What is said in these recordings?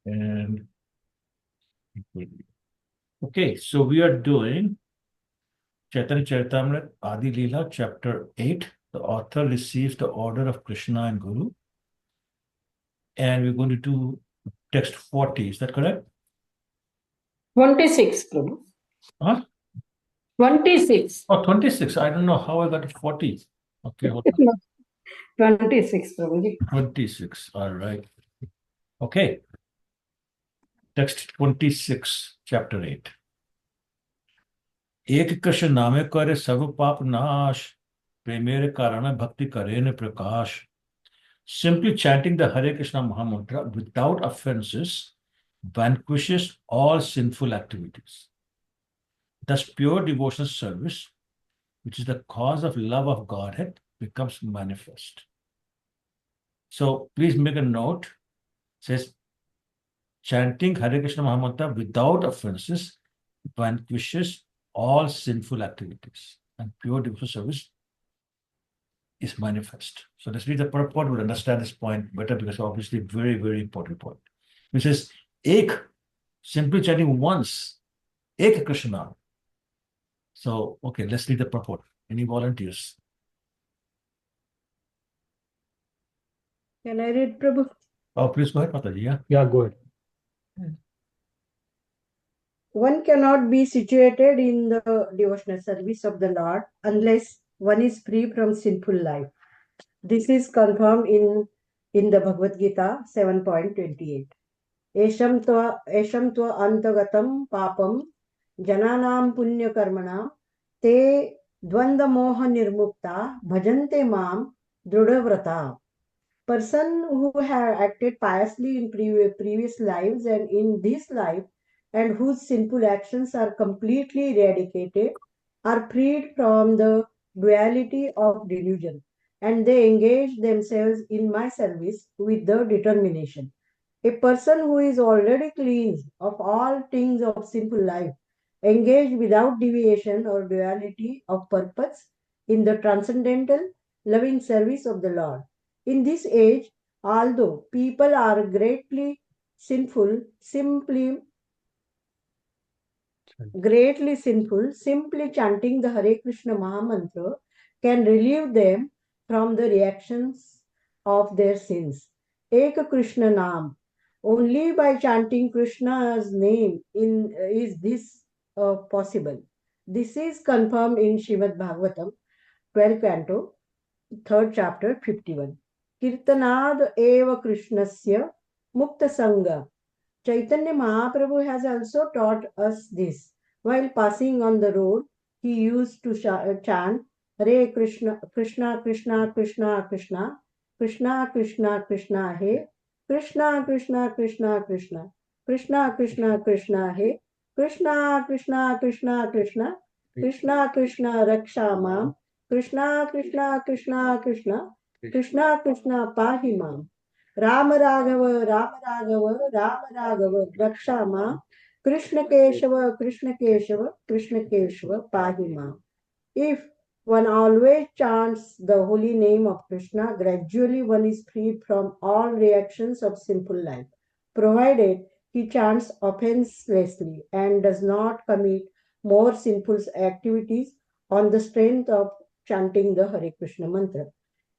And okay, so we are doing Chaitanya Charitamrita Adi Lila, chapter 8. The author receives the order of Krishna and Guru. And we're going to do text 40. Is that correct? 26, Prabhu. Huh? 26. Oh, 26. I don't know how I got to 40. Okay, hold on. 26, Prabhuji. 26. All right. Okay. Text 26, chapter 8. एक कृष्ण नामे करे सब पाप नाश प्रेमेरे कारण भक्ति करे न प्रकाश. Simply chanting the Hare Krishna Mahamantra without offenses vanquishes all sinful activities. Thus, pure devotional service, which is the cause of love of Godhead, becomes manifest. So, please make a note. It says, chanting Hare Krishna Mahamantra without offenses vanquishes all sinful activities, and pure devotional service is manifest. So let's read the purport. We'll understand this point better because obviously very, very important point. Which is Ek, simply chanting once, Ek Krishna. So, okay, let's read the purport. Any volunteers? Can I read, Prabhu? Oh, please go ahead, Mataji. Yeah. Yeah, go ahead. One cannot be situated in the devotional service of the Lord unless one is free from sinful life. This is confirmed in the Bhagavad Gita 7.28. Esham tva antagatam papam jananam punya karmana te dvanda moha nirmukta bhajante mam drudavrata. Person who have acted piously in previous lives and in this life and whose sinful actions are completely eradicated are freed from the duality of delusion, and they engage themselves in my service with the determination. A person who is already cleansed of all things of sinful life, engaged without deviation or duality of purpose in the transcendental loving service of the Lord. In this age, although people are greatly sinful, simply chanting the Hare Krishna Mahamantra can relieve them from the reactions of their sins. Ek Krishna Naam. Only by chanting Krishna's name is this possible. This is confirmed in Srimad Bhagavatam, 12th canto, 3rd chapter, 51. Kirtanad eva Krishnasya Mukta Sangha. Chaitanya Mahaprabhu has also taught us this. While passing on the road, he used to chant Hare Krishna, Krishna, Krishna, Krishna, Krishna, Krishna, Krishna, Krishna, He, Krishna, Krishna, Krishna, Krishna, Krishna, Krishna, Krishna, He, Krishna, Krishna, Krishna, Krishna, Krishna, Krishna, Raksha Mam, Krishna, Krishna, Krishna, Krishna, Krishna, Krishna, Pahi Mam. Ram Raghava, Ram Raghava, Ram Raghava, Rakshama, Krishna Keshava, Krishna Keshava, Krishna Keshava, Pahima. If one always chants the holy name of Krishna, gradually one is freed from all reactions of sinful life, provided he chants offenselessly and does not commit more sinful activities on the strength of chanting the Hare Krishna mantra.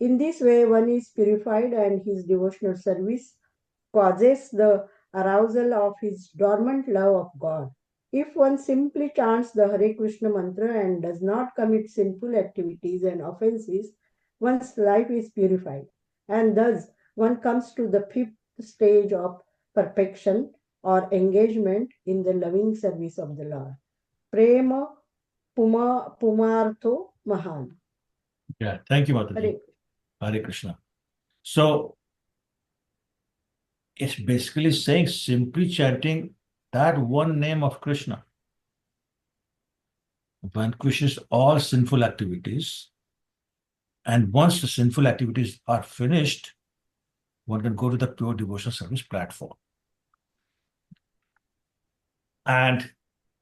In this way, one is purified and his devotional service causes the arousal of his dormant love of God. If one simply chants the Hare Krishna mantra and does not commit sinful activities and offenses, one's life is purified. And thus, one comes to the fifth stage of perfection or engagement in the loving service of the Lord. Prema Pumartho Mahan. Yeah, thank you, Mataji. Hare Krishna. So, it's basically saying simply chanting that one name of Krishna vanquishes all sinful activities. And once the sinful activities are finished, one can go to the pure devotional service platform. And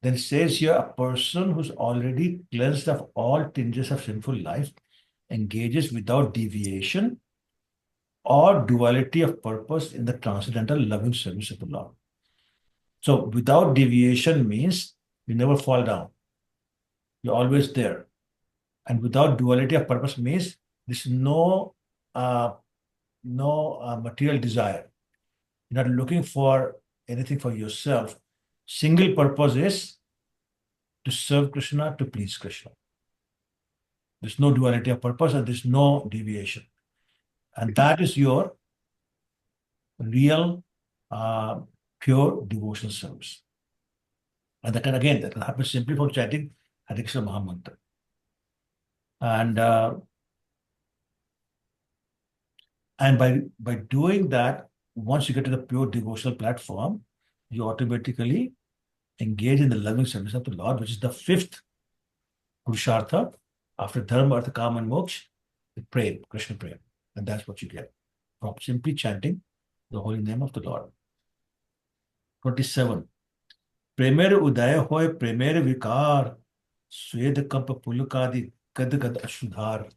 then it says here, a person who's already cleansed of all tinges of sinful life engages without deviation or duality of purpose in the transcendental loving service of the Lord. So without deviation means you never fall down. You're always there. And without duality of purpose means there's uh, no material desire. You're not looking for anything for yourself. Single purpose is to serve Krishna, to please Krishna. There's no duality of purpose and there's no deviation. And that is your real, uh, pure devotional service. And that can, again, that can happen simply from chanting Hare Krishna Mahamantra. And by doing that, once you get to the pure devotional platform, you automatically engage in the loving service of the Lord, which is the fifth Purushartha after Dharma, Artha, Kama, and Moksha, the prem, Krishna prem. And that's what you get from simply chanting the holy name of the Lord. 27. Premer udaya hoy premer vikar, swed kampa pulukadi gad gad ashudhar.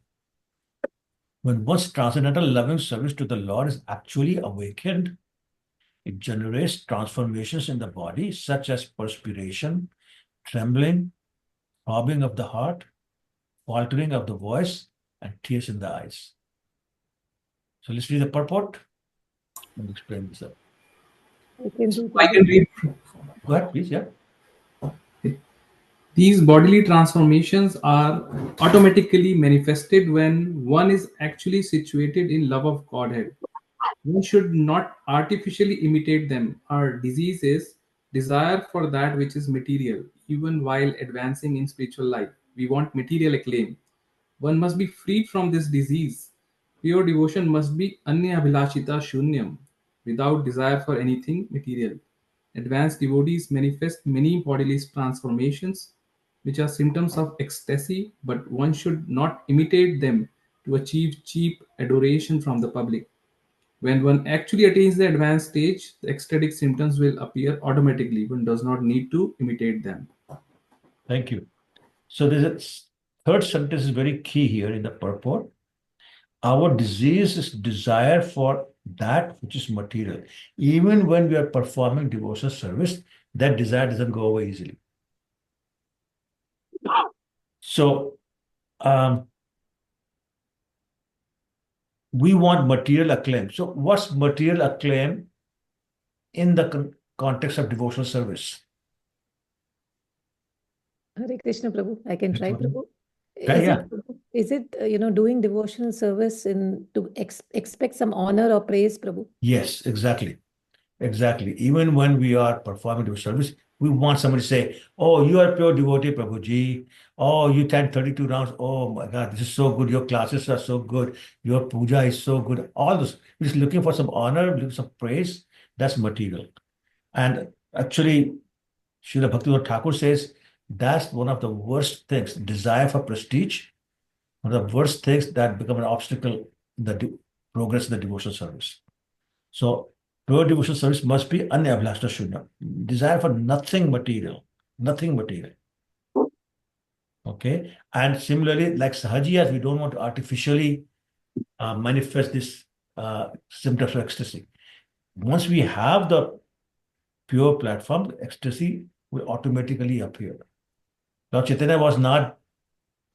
When one's transcendental loving service to the Lord is actually awakened, it generates transformations in the body, such as perspiration, trembling, throbbing of the heart, faltering of the voice, and tears in the eyes. So let's read the purport and explain this up. I can So read I can it. read. Go ahead, please. Yeah. These bodily transformations are automatically manifested when one is actually situated in love of Godhead. One should not artificially imitate them. Our disease is desire for that which is material, even while advancing in spiritual life. We want material acclaim. One must be freed from this disease. Pure devotion must be anya abhilashita shunyam, without desire for anything material. Advanced devotees manifest many bodily transformations, which are symptoms of ecstasy, but one should not imitate them to achieve cheap adoration from the public. When one actually attains the advanced stage, the ecstatic symptoms will appear automatically. One does not need to imitate them. Thank you. So there's a third sentence is very key here in the purport. Our disease is desire for that which is material. Even when we are performing devotional service, that desire doesn't go away easily. So we want material acclaim. So what's material acclaim in the context of devotional service? Hare Krishna, Prabhu. I can try, Prabhu. Okay, yeah. Is it doing devotional service in to expect some honor or praise, Prabhu? Yes, exactly. Exactly. Even when we are performing devotional service, we want somebody to say, "Oh, you are a pure devotee, Prabhuji. Oh, you chant 32 rounds. Oh my God, this is so good. Your classes are so good. Your puja is so good." All this. We're just looking for some honor, looking for some praise. That's material. And actually, Srila Bhaktivinoda Thakur says that's one of the worst things. Desire for prestige, one of the worst things that become an obstacle in the progress in the devotional service. So pure devotional service must be anyabhlashta shunya. Desire for nothing material. Nothing material. Okay. And similarly, like Sahajiyas, we don't want to artificially manifest this symptoms of ecstasy. Once we have the pure platform, the ecstasy will automatically appear. Lord Chaitanya was not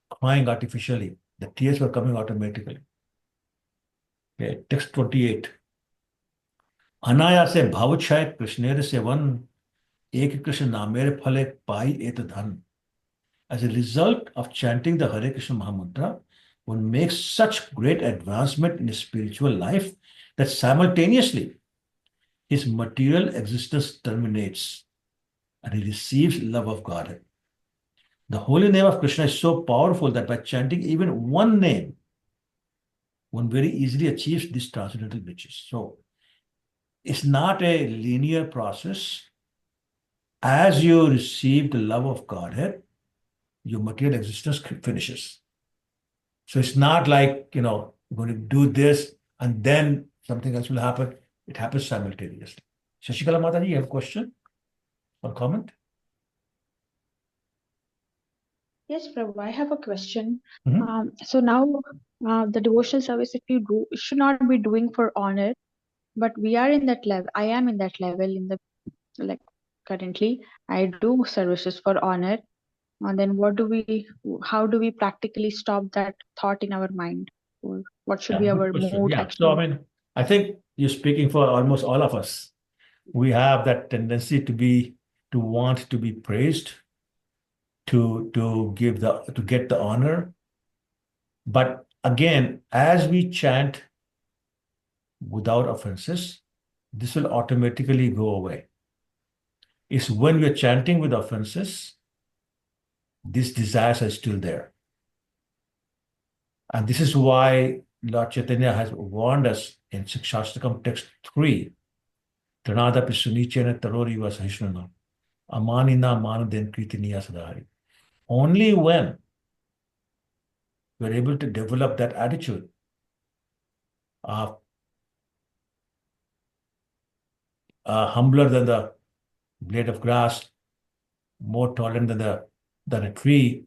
crying artificially. The tears were coming automatically. Okay. Text 28. अनायासे भावक्षय कृष्णेर seven एक कृष्ण नामेर फले पाई एत धन. As a result of chanting the Hare Krishna Mahamantra, one makes such great advancement in his spiritual life that simultaneously his material existence terminates and he receives love of God. The holy name of Krishna is so powerful that by chanting even one name, one very easily achieves these transcendental riches. So it's not a linear process. As you receive the love of Godhead, your material existence finishes. So it's not like, you're going to do this and then something else will happen. It happens simultaneously. Shashikala Mataji, you have a question or comment? Yes, Prabhu, I have a question. Mhm. So now the devotional service that we do, it should not be doing for honor, but we are in that level. I am in that level in the like currently. I do services for honor. And then how do we practically stop that thought in our mind? Or what should Yeah, be good our question. mood Yeah. So, actually? I think you're speaking for almost all of us. We have that tendency to want to be praised, to get the honor. But again, as we chant without offenses, this will automatically go away. It's when we're chanting with offenses, these desires are still there. And this is why Lord Chaitanya has warned us in Shastakam text 3, Tranada Pisunichena Tarori was Hishnana, Amanina Manaden Kritiniya Sadari. Only when we're able to develop that attitude of humbler than the blade of grass, more tolerant than a tree,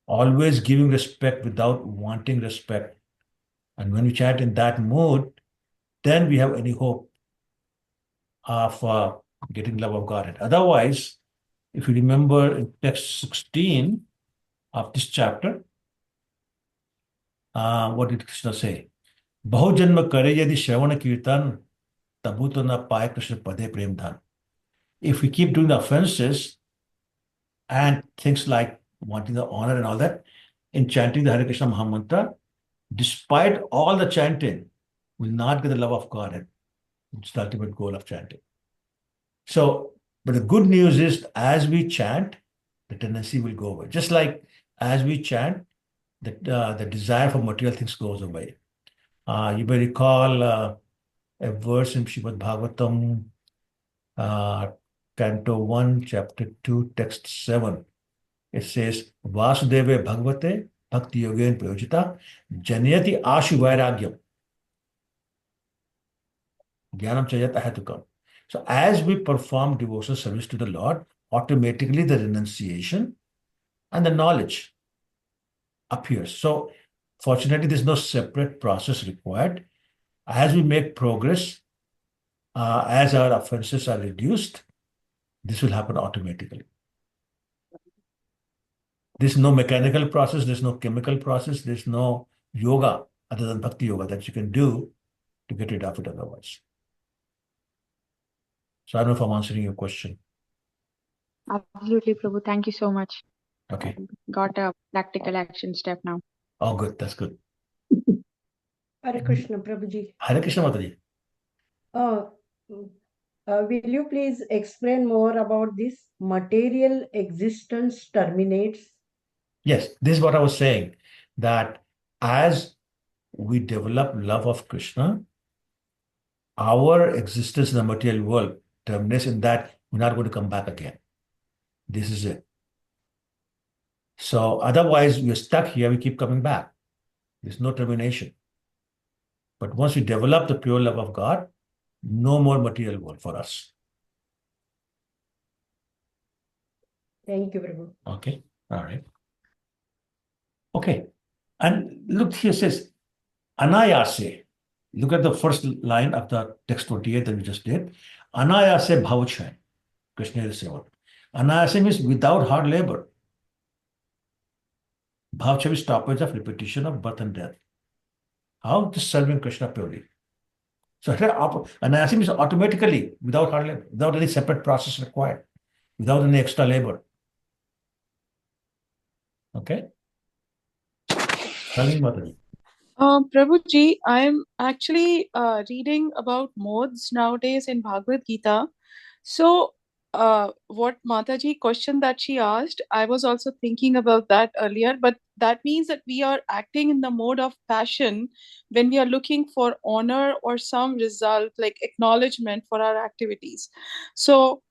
always giving respect without wanting respect. And when we chant in that mood, then we have any hope of getting love of God. Otherwise, if you remember in text 16 of this chapter, what did Krishna say? Bahujanma kare yadi shravana kirtan tabuto na paye Krishna pade prem dhan. If we keep doing the offenses and things like wanting the honor and all that, in chanting the Hare Krishna Mahamantra, despite all the chanting, will not get the love of God, which is the ultimate goal of chanting. So, but the good news is, as we chant, the tendency will go away. Just like as we chant, the desire for material things goes away. You may recall a verse in Srimad Bhagavatam, Canto 1, Chapter 2, Text 7. It says, Vasudeve Bhagavate Bhakti Yogen Prayojita Janayati Ashu Vairagyam Jnanam Chayat Ahatukam. So as we perform devotional service to the Lord, automatically the renunciation and the knowledge appears. So fortunately, there's no separate process required. As we make progress, as our offenses are reduced, this will happen automatically. There's no mechanical process, there's no chemical process, there's no yoga other than bhakti yoga that you can do to get rid of it otherwise. So I don't know if I'm answering your question. Absolutely, Prabhu. Thank you so much. Okay. Got a practical action step now. Oh, good. That's good. Hare Krishna, Prabhuji. Hare Krishna Mataji. Will you please explain more about this? Material existence terminates. Yes, this is what I was saying, that as we develop love of Krishna, our existence in the material world terminates in that we're not going to come back again. This is it. So otherwise, we're stuck here, we keep coming back. There's no termination. But once we develop the pure love of God, no more material world for us. Thank you, Prabhu. Okay, all right. Okay, and look here, says, Anayase. Look at the first line of the text 28 that we just did. Anayase bhavachay. Krishna is saying. Anayase means without hard labor. Bhavachay is stoppage of repetition of birth and death. How? Just serving Krishna purely. So anayase means automatically, without hard labor, without any separate process required, without any extra labor. Okay? Telling Mataji. Prabhuji, I'm actually reading about modes nowadays in Bhagavad Gita. So, what Mataji question that she asked, I was also thinking about that earlier, but that means that we are acting in the mode of passion when we are looking for honor or some result like acknowledgement for our activities. So,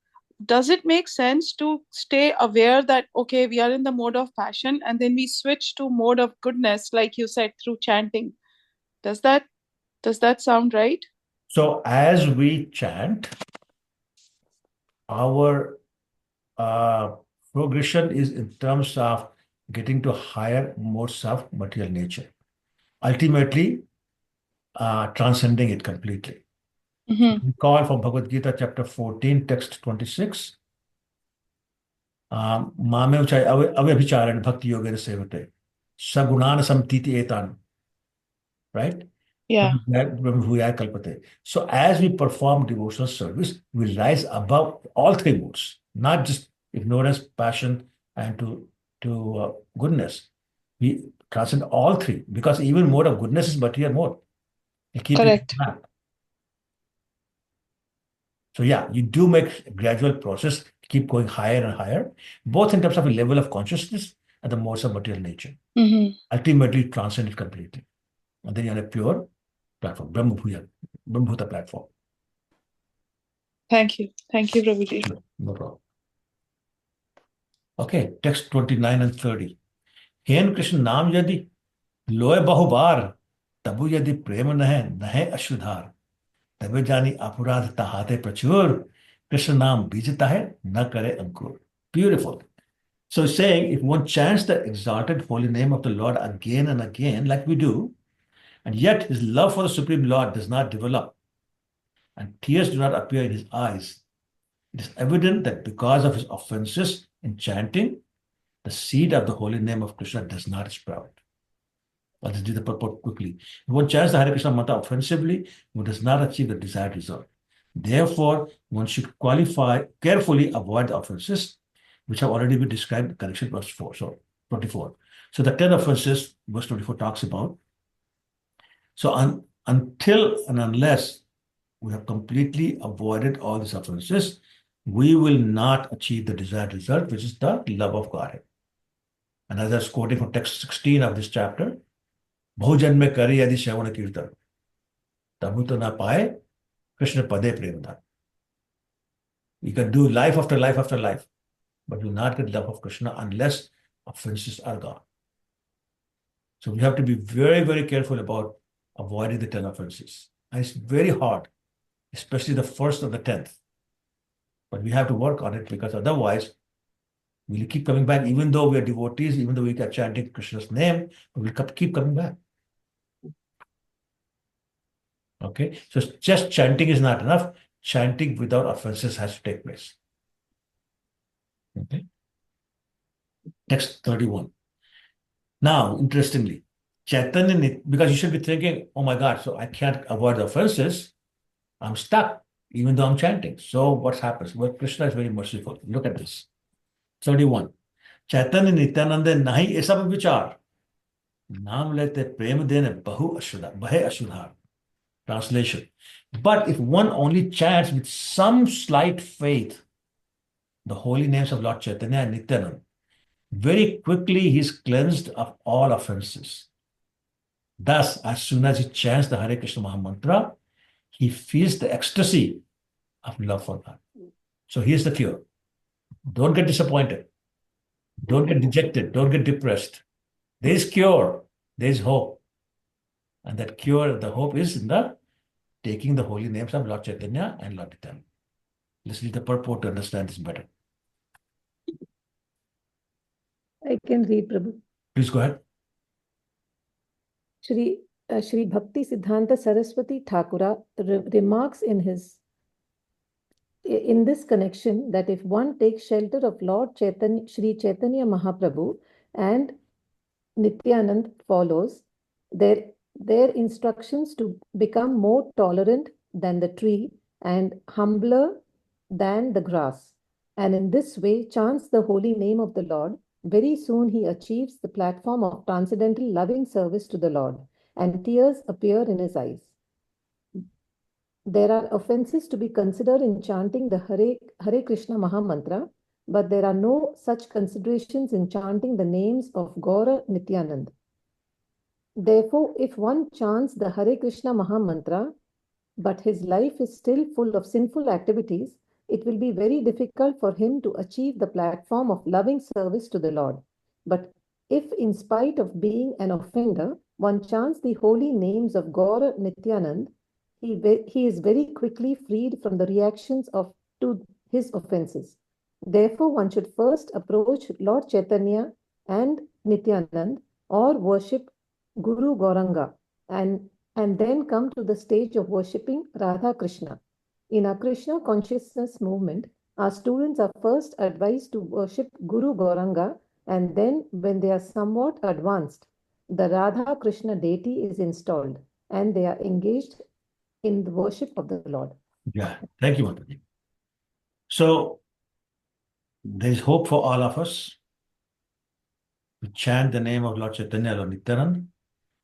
does it make sense to stay aware that okay, we are in the mode of passion and then we switch to mode of goodness, like you said, through chanting? Does that sound right? So as we chant, our progression is in terms of getting to higher modes of material nature, ultimately transcending it completely. Mm-hmm. Recall from Bhagavad Gita, chapter 14, text 26. Mame uchai avyavicharan bhakti yogena sevate. Sagunana samtiti etan. Right? Yeah. Brahmabhuyaya kalpate. So as we perform devotional service, we rise above all three moods, not just ignorance, passion, and to goodness. We transcend all three because even more of goodness is material mode. You keep it Correct. back. So yeah, you do make a gradual process, keep going higher and higher, both in terms of a level of consciousness and the modes of material nature. Mm-hmm. Ultimately transcend it completely. And then you're on a pure platform, Brahmabhuta platform. Thank you. Thank you, Prabhuji. No problem. Okay, text 29 and 30. हेन कृष्ण नाम यदि लोय बहुबार तबु यदि प्रेम नहे अश्रुधार तबे जानी अपराध तहाते प्रचुर कृष्ण नाम बीजता है न करे अंकुर. Beautiful. So saying if one chants the exalted holy name of the Lord again and again like we do, and yet his love for the Supreme Lord does not develop and tears do not appear in his eyes, it is evident that because of his offenses in chanting, the seed of the holy name of Krishna does not sprout. I'll just do the purport quickly. If one chants the Hare Krishna mantra offensively, one does not achieve the desired result. Therefore, one should carefully avoid the offenses, which have already been described in connection verse 4, so 24. So the 10 offenses, verse 24 talks about. So until and unless we have completely avoided all these offenses, we will not achieve the desired result, which is the love of Godhead. And as I was quoting from text 16 of this chapter, बहुजन में करे यदि श्रवण कीर्तन तबु तो ना पाए कृष्ण पदे प्रेम धन. You can do life after life after life, but you will not get love of Krishna unless offenses are gone. So we have to be very, very careful about avoiding the 10 offenses. And it's very hard, especially the first or the 10th. But we have to work on it because otherwise we'll keep coming back, even though we are devotees, even though we are chanting Krishna's name, we'll keep coming back. Okay, so just chanting is not enough. Chanting without offenses has to take place. Okay. Text 31. Now, interestingly, Chaitanya, because you should be thinking, oh my God, so I can't avoid the offenses. I'm stuck, even though I'm chanting. So what happens? Well, Krishna is very merciful. Look at this. 31. Chaitanya Nityananda nahi esa vichar. Naam lete prem dene bahe ashudhar. Translation. But if one only chants with some slight faith the holy names of Lord Chaitanya and Nityananda, very quickly he is cleansed of all offenses. Thus, as soon as he chants the Hare Krishna Mahamantra, he feels the ecstasy of love for God. So here's the cure. Don't get disappointed. Don't get dejected. Don't get depressed. There is cure. There is hope. And that cure, the hope is in the taking the holy names of Lord Chaitanya and Lord Nityananda. Let's read the purport to understand this better. I can read, Prabhu. Please go ahead. Shri Bhakti Siddhanta Saraswati Thakura remarks in this connection that if one takes shelter of Lord Chaitanya, Shri Chaitanya Mahaprabhu and Nityanand follows their instructions to become more tolerant than the tree and humbler than the grass, and in this way chants the holy name of the Lord, very soon he achieves the platform of transcendental loving service to the Lord, and tears appear in his eyes. There are offenses to be considered in chanting the Hare Krishna Mahamantra, but there are no such considerations in chanting the names of Gaur Nityanand. Therefore, if one chants the Hare Krishna Mahamantra, but his life is still full of sinful activities, it will be very difficult for him to achieve the platform of loving service to the Lord. But if, in spite of being an offender, one chants the holy names of Gaur Nityanand, he is very quickly freed from the reactions to his offenses. Therefore, one should first approach Lord Chaitanya and Nityanand or worship Guru Gauranga and then come to the stage of worshipping Radha Krishna. In our Krishna consciousness movement, our students are first advised to worship Guru Gauranga, and then, when they are somewhat advanced, the Radha Krishna deity is installed and they are engaged in the worship of the Lord. Yeah, thank you, Mataji. So there is hope for all of us to chant the name of Lord Chaitanya or Nityanand.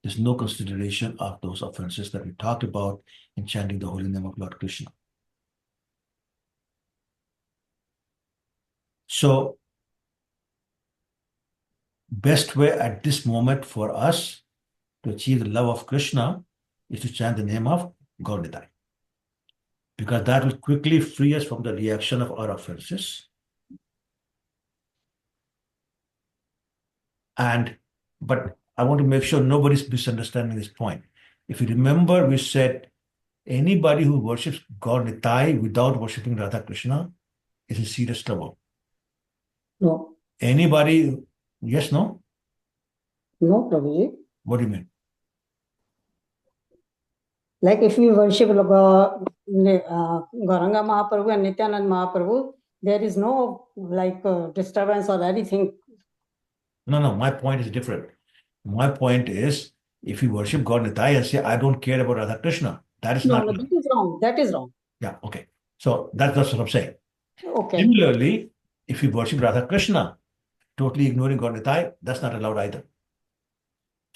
There's no consideration of those offenses that we talked about in chanting the holy name of Lord Krishna. So, best way at this moment for us to achieve the love of Krishna is to chant the name of Gaur Nitai, because that will quickly free us from the reaction of our offenses. But I want to make sure nobody's misunderstanding this point. If you remember, we said anybody who worships Gaur Nitai without worshipping Radha Krishna is in serious trouble. No. Anybody, yes, no? No, Prabhuji. What do you mean? Like if we worship Gauranga Mahaprabhu and Nityanand Mahaprabhu, there is no disturbance or anything. No, my point is different. My point is, if you worship Gaur Nitai and say, I don't care about Radha Krishna, that is not. No, that is wrong. That is wrong. Yeah, okay. So that's what I'm saying. Okay. Similarly, if you worship Radha Krishna, totally ignoring Gaur Nitai, that's not allowed either.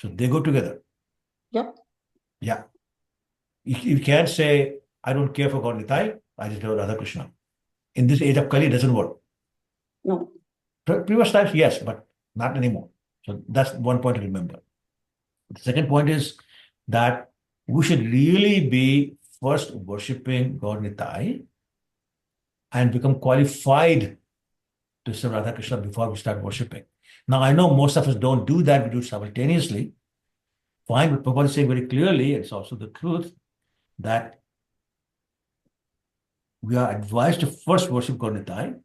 So they go together. Yep. Yeah. You can't say, I don't care for Gaur Nitai, I just love Radha Krishna. In this age of Kali, it doesn't work. No. Previous times, yes, but not anymore. So that's one point to remember. The second point is that we should really be first worshipping Gaur Nitai and become qualified to serve Radha Krishna before we start worshipping. Now, I know most of us don't do that, we do it simultaneously. Fine, but Prabhupada is saying very clearly, it's also the truth, that we are advised to first worship Gaur Nitai,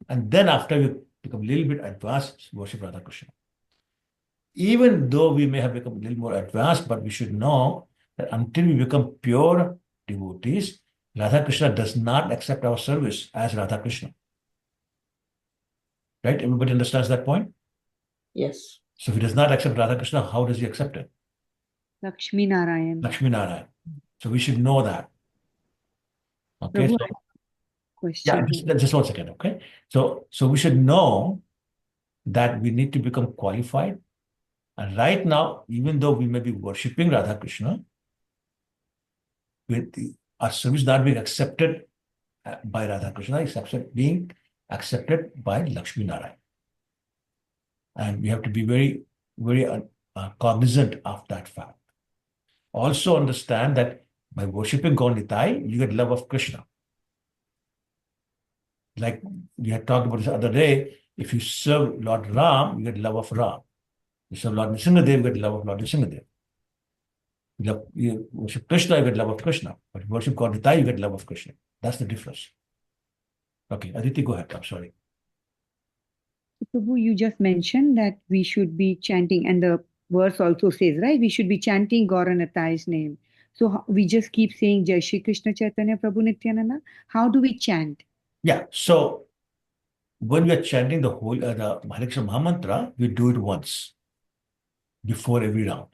and then after we become a little bit advanced, worship Radha Krishna. Even though we may have become a little more advanced, but we should know that until we become pure devotees, Radha Krishna does not accept our service as Radha Krishna. Right? Everybody understands that point? Yes. So if he does not accept Radha Krishna, how does he accept it? Lakshmi Narayan. Lakshmi Narayan. So we should know that. Okay. Prabhu, So, I have a question. yeah, just 1 second. Okay. So we should know that we need to become qualified. And right now, even though we may be worshipping Radha Krishna, our service not being accepted by Radha Krishna, it's being accepted by Lakshmi Narayan. And we have to be very, very cognizant of that fact. Also understand that by worshipping Gaur Nitai, you get love of Krishna. Like we had talked about this other day, if you serve Lord Ram, you get love of Ram. You serve Lord Nrsimhadev, you get love of Lord Nrsimhadev. You worship Krishna, you get love of Krishna. But you worship Gaur Nitai, you get love of Krishna. That's the difference. Okay, Aditi, go ahead. I'm sorry. Prabhu, you just mentioned that we should be chanting, and the verse also says, right? We should be chanting Gaur Nitai's name. So we just keep saying Jai Shri Krishna Chaitanya Prabhu Nityananda. How do we chant? Yeah, so when we are chanting the whole the Hare Krishna Mahamantra, we do it once before every round.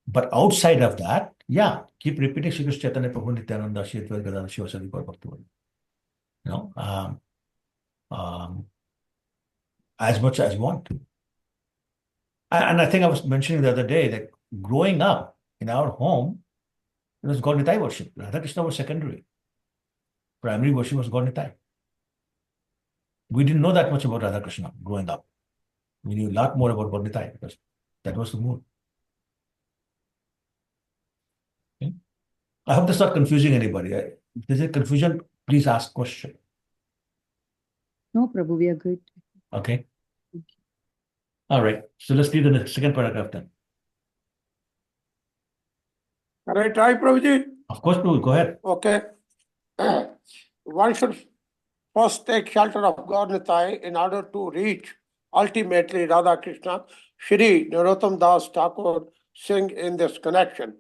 But outside of that, yeah, keep repeating Shri Krishna Chaitanya Prabhu Nityananda Shri Advaita Gadadhara Shivasadi Gaur Bhaktivinoda. You know, as much as you want. And I think I was mentioning the other day that growing up in our home, it was Gaur Nitai worship. Radha Krishna was secondary. Primary worship was Gaur Nitai. We didn't know that much about Radha Krishna growing up. We knew a lot more about Gaur Nitai because that was the mood. Okay? I hope that's not confusing anybody. If there's a confusion, please ask question. No, Prabhu, we are good. Okay. All right. So let's read the second paragraph then. Can I try, Prabhuji? Of course, Prabhu, go ahead. Okay. One should first take shelter of Gaur Nitai in order to reach ultimately Radha Krishna. Shri Narottam Das Thakur sing in this connection.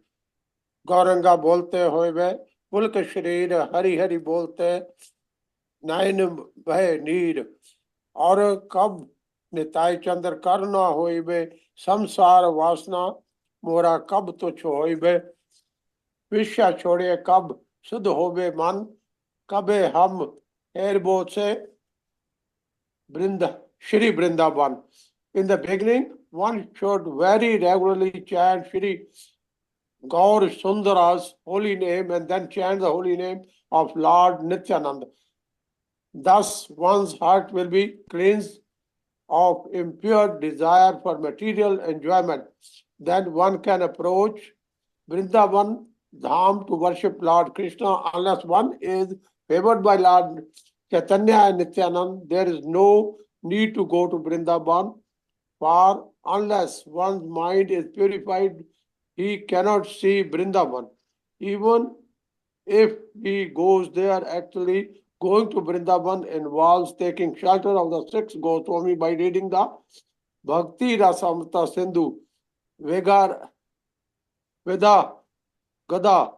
Gauranga bolte hoye पुलक शरीर हरि हरि बोलते नयन भय नीर और कब निताय चंद्र कर न होइबे संसार वासना मोरा कब तुच्छ होइबे विश्या छोड़े कब शुद्ध होबे मन कबे हम एरबो से Shri Vrindavan. In the beginning, one should very regularly chant Shri Gaur Sundara's holy name and then chant the holy name of Lord Nityananda. Thus, one's heart will be cleansed of impure desire for material enjoyment. Then one can approach Vrindavan Dham to worship Lord Krishna unless one is favored by Lord Chaitanya and Nityanand. There is no need to go to Vrindavan, for unless one's mind is purified, he cannot see Vrindavan. Even if he goes there, actually going to Vrindavan involves taking shelter of the six Goswami by reading the Bhakti Rasamrita Sindhu, Veda, Gada,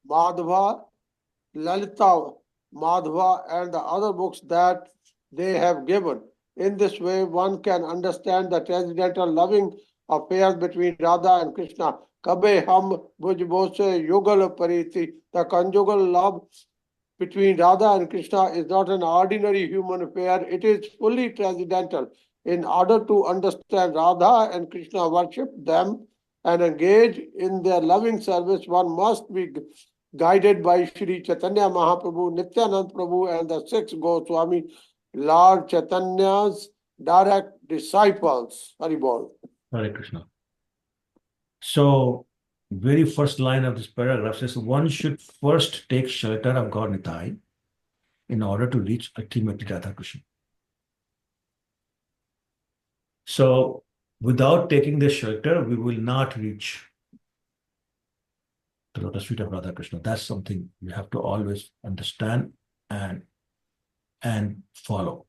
Madhva, Lalita, Madhva, and the other books that they have given. In this way, one can understand the transcendental loving affairs between Radha and Krishna. Kabe hum bhuj bose yugal pariti. The conjugal love between Radha and Krishna is not an ordinary human affair. It is fully transcendental. In order to understand Radha and Krishna, worship them and engage in their loving service, one must be guided by Sri Chaitanya Mahaprabhu, Nityanand Prabhu, and the six Goswami, Lord Chaitanya's direct disciples. Hari Bol. Hare Krishna. So, very first line of this paragraph says, one should first take shelter of Gaur Nitai in order to reach ultimately Radha Krishna. So, without taking the shelter, we will not reach the lotus feet of Radha Krishna. That's something we have to always understand and follow.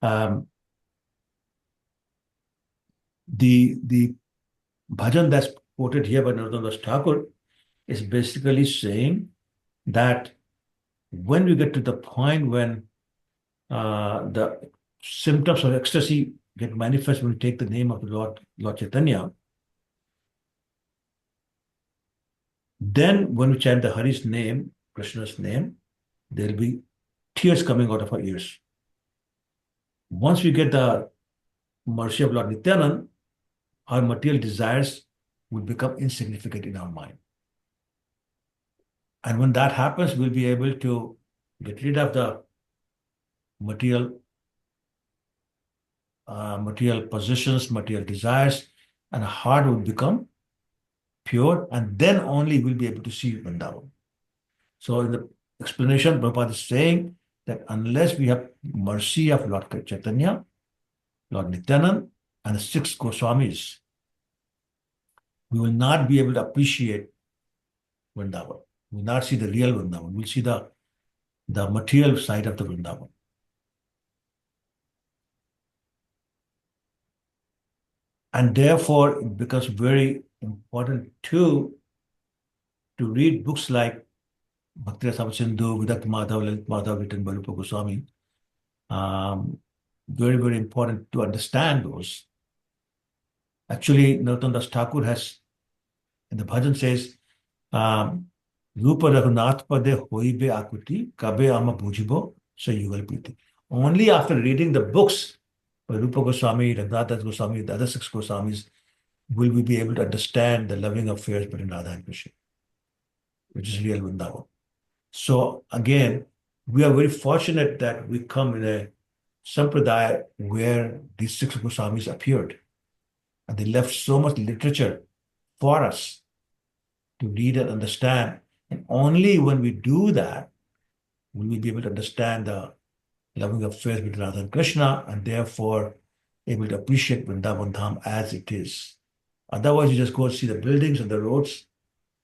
The bhajan that's quoted here by Narottam Das Thakur is basically saying that when we get to the point when the symptoms of ecstasy get manifest when we take the name of the Lord Chaitanya, then when we chant the Hari's name, Krishna's name, there will be tears coming out of our ears. Once we get the mercy of Lord Nityanand, our material desires will become insignificant in our mind. And when that happens, we'll be able to get rid of the material possessions, material desires, and our heart will become pure, and then only we'll be able to see Vrindavan. So in the explanation, Prabhupada is saying that unless we have mercy of Lord Chaitanya, Lord Nityanand, and the six Goswamis, we will not be able to appreciate Vrindavan. We will not see the real Vrindavan. We'll see the material side of the Vrindavan. And therefore, it becomes very important to read books like Bhakti Rasamrita Sindhu, Vidakta Madhav, Lalit Madhav, written by Rupa Goswami. Very, very important to understand those. Actually, Narottam Das Thakur has, in the bhajan says, Rupa Raghunath Pade Hoibe Akuti, Kabe Ama Bhujibo, Sayugal Priti. Only after reading the books by Rupa Goswami, Raghunath Goswami, the other six Goswamis, will we be able to understand the loving affairs between Radha and Krishna, which is real Vrindavan. So again, we are very fortunate that we come in a sampradaya where these six Goswamis appeared. And they left so much literature for us to read and understand. And only when we do that, will we be able to understand the loving affairs between Radha and Krishna, and therefore able to appreciate Vrindavan Dham as it is. Otherwise, you just go see the buildings and the roads,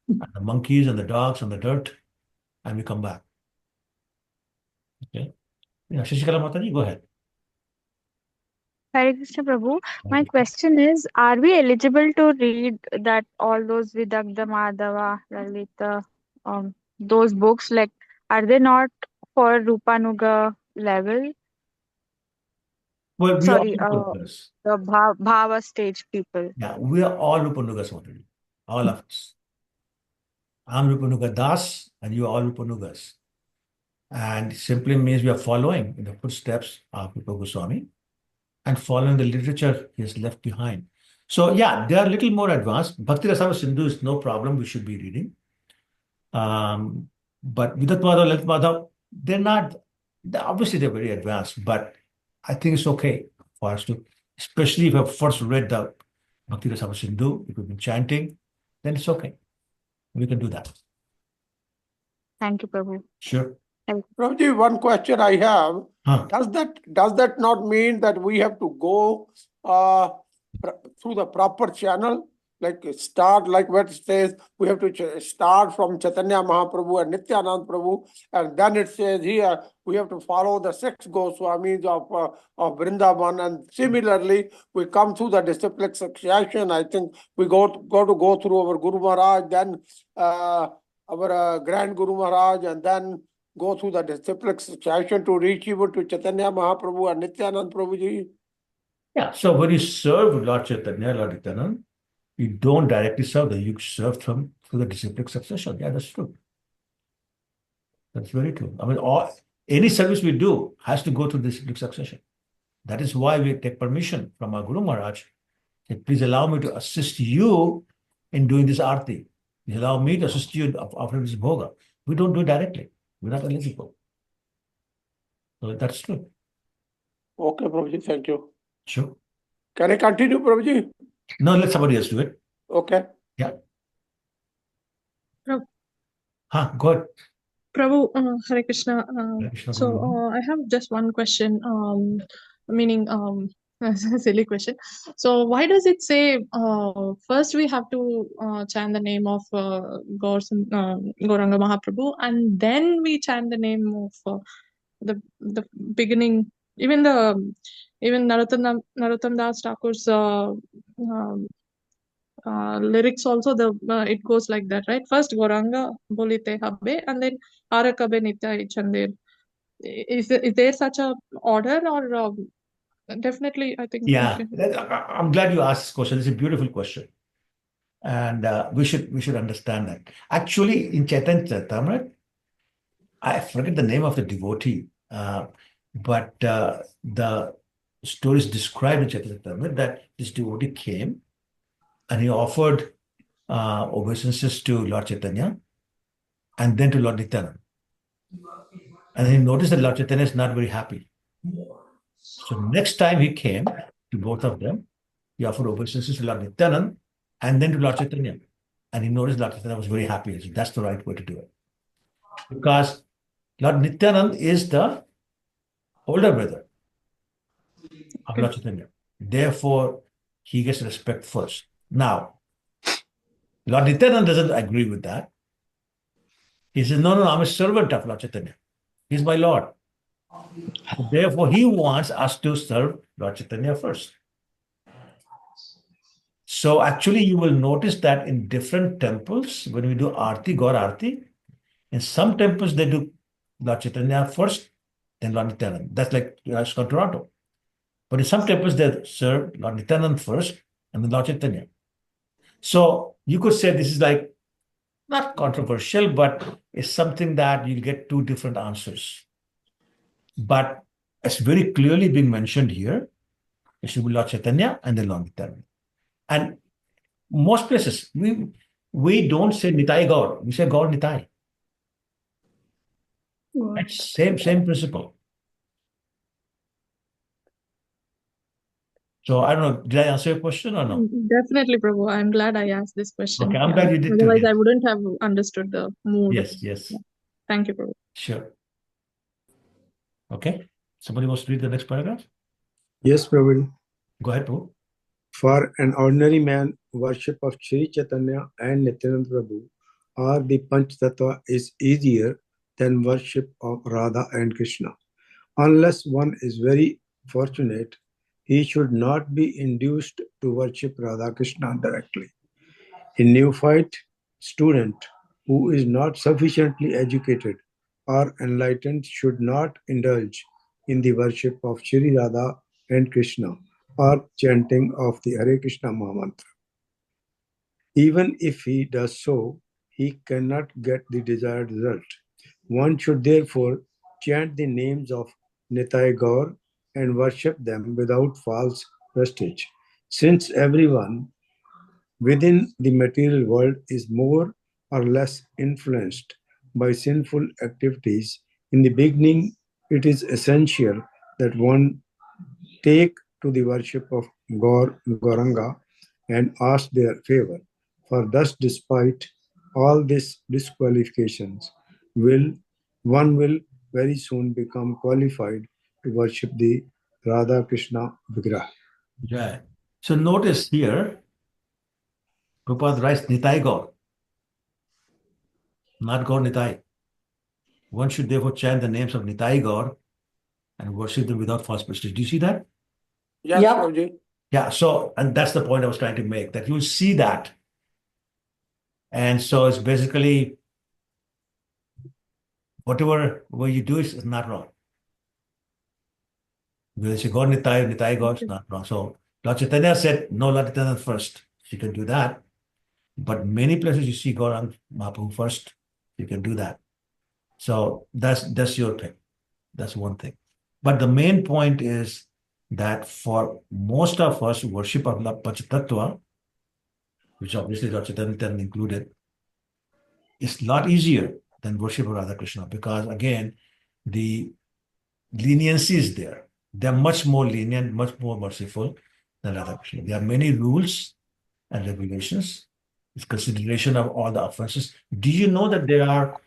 and the monkeys and the dogs and the dirt, and we come back. Okay? Shashikala Mataji, go ahead. Hare Krishna Prabhu. My question is, are we eligible to read that all those Vidagdha Madhava, Lalita, those books, like, are they not for Rupanuga level? Well, we are all Sorry, Rupanugas. the Bhava stage people. Yeah, we are all Rupanugas already. All of us. I'm Rupanuga Das, and you are all Rupanugas. And it simply means we are following in the footsteps of Rupa Goswami and following the literature he has left behind. So, yeah, they are a little more advanced. Bhakti Rasava Sindhu is no problem, we should be reading. But Vidat Madhav, Lalit Madhav, obviously they're very advanced, but I think it's okay for us to, especially if I've first read the Bhakti Rasava Sindhu, if we've been chanting, then it's okay. We can do that. Thank you, Prabhu. Sure. Prabhuji, one question I have. Huh. Does that not mean that we have to go through the proper channel? Like start, like what it says, we have to start from Chaitanya Mahaprabhu and Nityanand Prabhu, and then it says here we have to follow the 6 Goswamis of Vrindavan, and similarly we come through the disciplic succession. I think we go through our Guru Maharaj, then our Grand Guru Maharaj, and then go through the disciplic succession to reach even to Chaitanya Mahaprabhu and Nityanand Prabhuji. Yeah, so when you serve Lord Chaitanya, Lord Nityanand, you don't directly serve them, you serve them through the disciplic succession. Yeah, that's true. That's very true. I mean, any service we do has to go through disciplic succession. That is why we take permission from our Guru Maharaj. Please allow me to assist you in doing this arti. Please allow me to assist you in offering this bhoga. We don't do it directly. We're not eligible. So that's true. Okay, Prabhuji, thank you. Sure. Can I continue, Prabhuji? No, let somebody else do it. Okay. Yeah. Prabhu. Good. Prabhu, Hare Krishna. Hare Krishna, So Prabhu. I have just one question, meaning a silly question. So why does it say first we have to chant the name of Gauranga Mahaprabhu, and then we chant the name of the beginning, even Narottam Das Thakur's lyrics also, it goes like that, right? First Gauranga Bolite Habbe, and then Arakabe Nitai Chandir. Is there such a order, or definitely? I think. Yeah, I'm glad you asked this question. It's a beautiful question, and we should understand that. Actually, in Chaitanya Charitamrita, I forget the name of the devotee, but the story is described in Chaitanya Charitamrita that this devotee came and he offered obeisances to Lord Chaitanya and then to Lord Nityanand. And he noticed that Lord Chaitanya is not very happy. So next time he came to both of them, he offered obeisances to Lord Nityanand and then to Lord Chaitanya. And he noticed Lord Chaitanya was very happy. So that's the right way to do it. Because Lord Nityanand is the older brother of Lord Chaitanya. Therefore, he gets respect first. Now, Lord Nityanand doesn't agree with that. He says, no, I'm a servant of Lord Chaitanya. He's my Lord. Therefore, he wants us to serve Lord Chaitanya first. So actually, you will notice that in different temples, when we do Aarti, Gaur Aarti, in some temples, they do Lord Chaitanya first, then Lord Nityanand. That's like Toronto. But in some temples, they serve Lord Nityanand first, and then Lord Chaitanya. So you could say this is like not controversial, but it's something that you'll get 2 different answers. But it's very clearly being mentioned here. It should be Lord Chaitanya and then Lord Nityanand. And most places, we don't say Nitai Gaur, we say Gaur Nitai. Right? Same principle. So I don't know, did I answer your question or no? Definitely, Prabhu. I'm glad I asked this question. Okay, I'm glad you did too. Otherwise, Yes. I wouldn't have understood the mood. Yes. Yeah. Thank you, Prabhu. Sure. Okay. Somebody wants to read the next paragraph? Yes, Prabhu. Go ahead, Prabhu. For an ordinary man, worship of Sri Chaitanya and Nityananda Prabhu or the Panch Tattva is easier than worship of Radha and Krishna. Unless one is very fortunate, he should not be induced to worship Radha Krishna directly. A neophyte student who is not sufficiently educated or enlightened should not indulge in the worship of Shri Radha and Krishna or chanting of the Hare Krishna Mahamantra. Even if he does so, he cannot get the desired result. One should therefore chant the names of Nitai Gaur and worship them without false prestige. Since everyone within the material world is more or less influenced by sinful activities, in the beginning it is essential that one take to the worship of Gauranga and ask their favor. For thus, despite all these disqualifications, one will very soon become qualified to worship the Radha Krishna Vigraha. Yeah. So notice here, Prabhupada writes Nitai Gaur, not Gaur Nitai. One should therefore chant the names of Nitai Gaur and worship them without false prestige. Do you see that? Yes, Prabhuji. Yeah, so, and that's the point I was trying to make, that you'll see that. And so it's basically whatever way you do is not wrong. Whether it's Gaur Nitai, Nitai Gaur, it's not wrong. So Lord Chaitanya said, no, Lord Chaitanya first. You can do that. But many places you see Gaurang Mahaprabhu first, you can do that. So that's your thing. That's one thing. But the main point is that for most of us, worship of Panchatattva, which obviously Lord Chaitanya included, is a lot easier than worship of Radha Krishna because, again, the leniency is there. They're much more lenient, much more merciful than Radha Krishna. There are many rules and regulations. It's consideration of all the offenses. Do you know that there are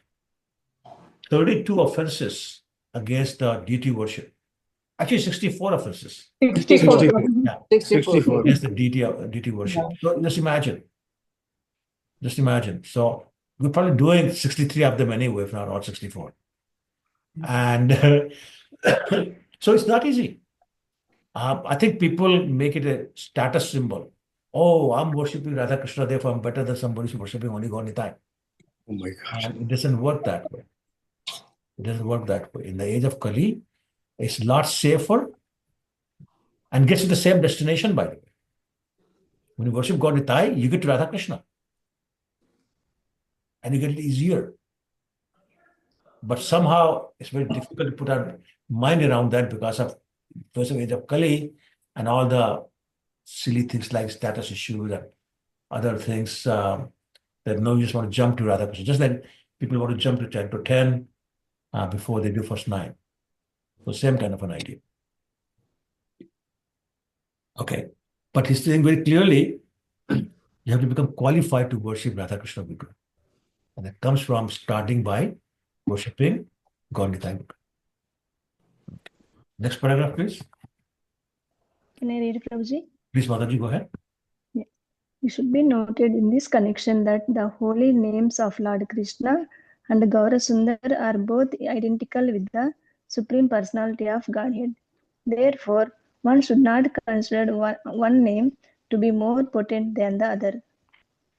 32 offenses against the deity worship? Actually, 64 offenses. 64. Yeah. 64. Against the deity worship. So just imagine. Just imagine. So we're probably doing 63 of them anyway, if not all 64. And so it's not easy. I think people make it a status symbol. Oh, I'm worshiping Radha Krishna, therefore I'm better than somebody who's worshiping only Gaur Nitai. Oh my gosh. And it doesn't work that way. It doesn't work that way. In the age of Kali, it's a lot safer and gets to the same destination, by the way. When you worship Gaur Nitai, you get to Radha Krishna. And you get it easier. But somehow it's very difficult to put our mind around that because of first age of Kali and all the silly things like status issues and other things that no you just want to jump to Radha Krishna. Just like people want to jump to 10 to 10 before they do first 9. So same kind of an idea. Okay. But he's saying very clearly, you have to become qualified to worship Radha Krishna Vigraha. And that comes from starting by worshipping Gaur Nitai. Next paragraph, please. Can I read it, Prabhuji? Please, Mataji, go ahead. Yeah. It should be noted in this connection that the holy names of Lord Krishna and Gaura Sundar are both identical with the Supreme Personality of Godhead. Therefore, one should not consider one name to be more potent than the other.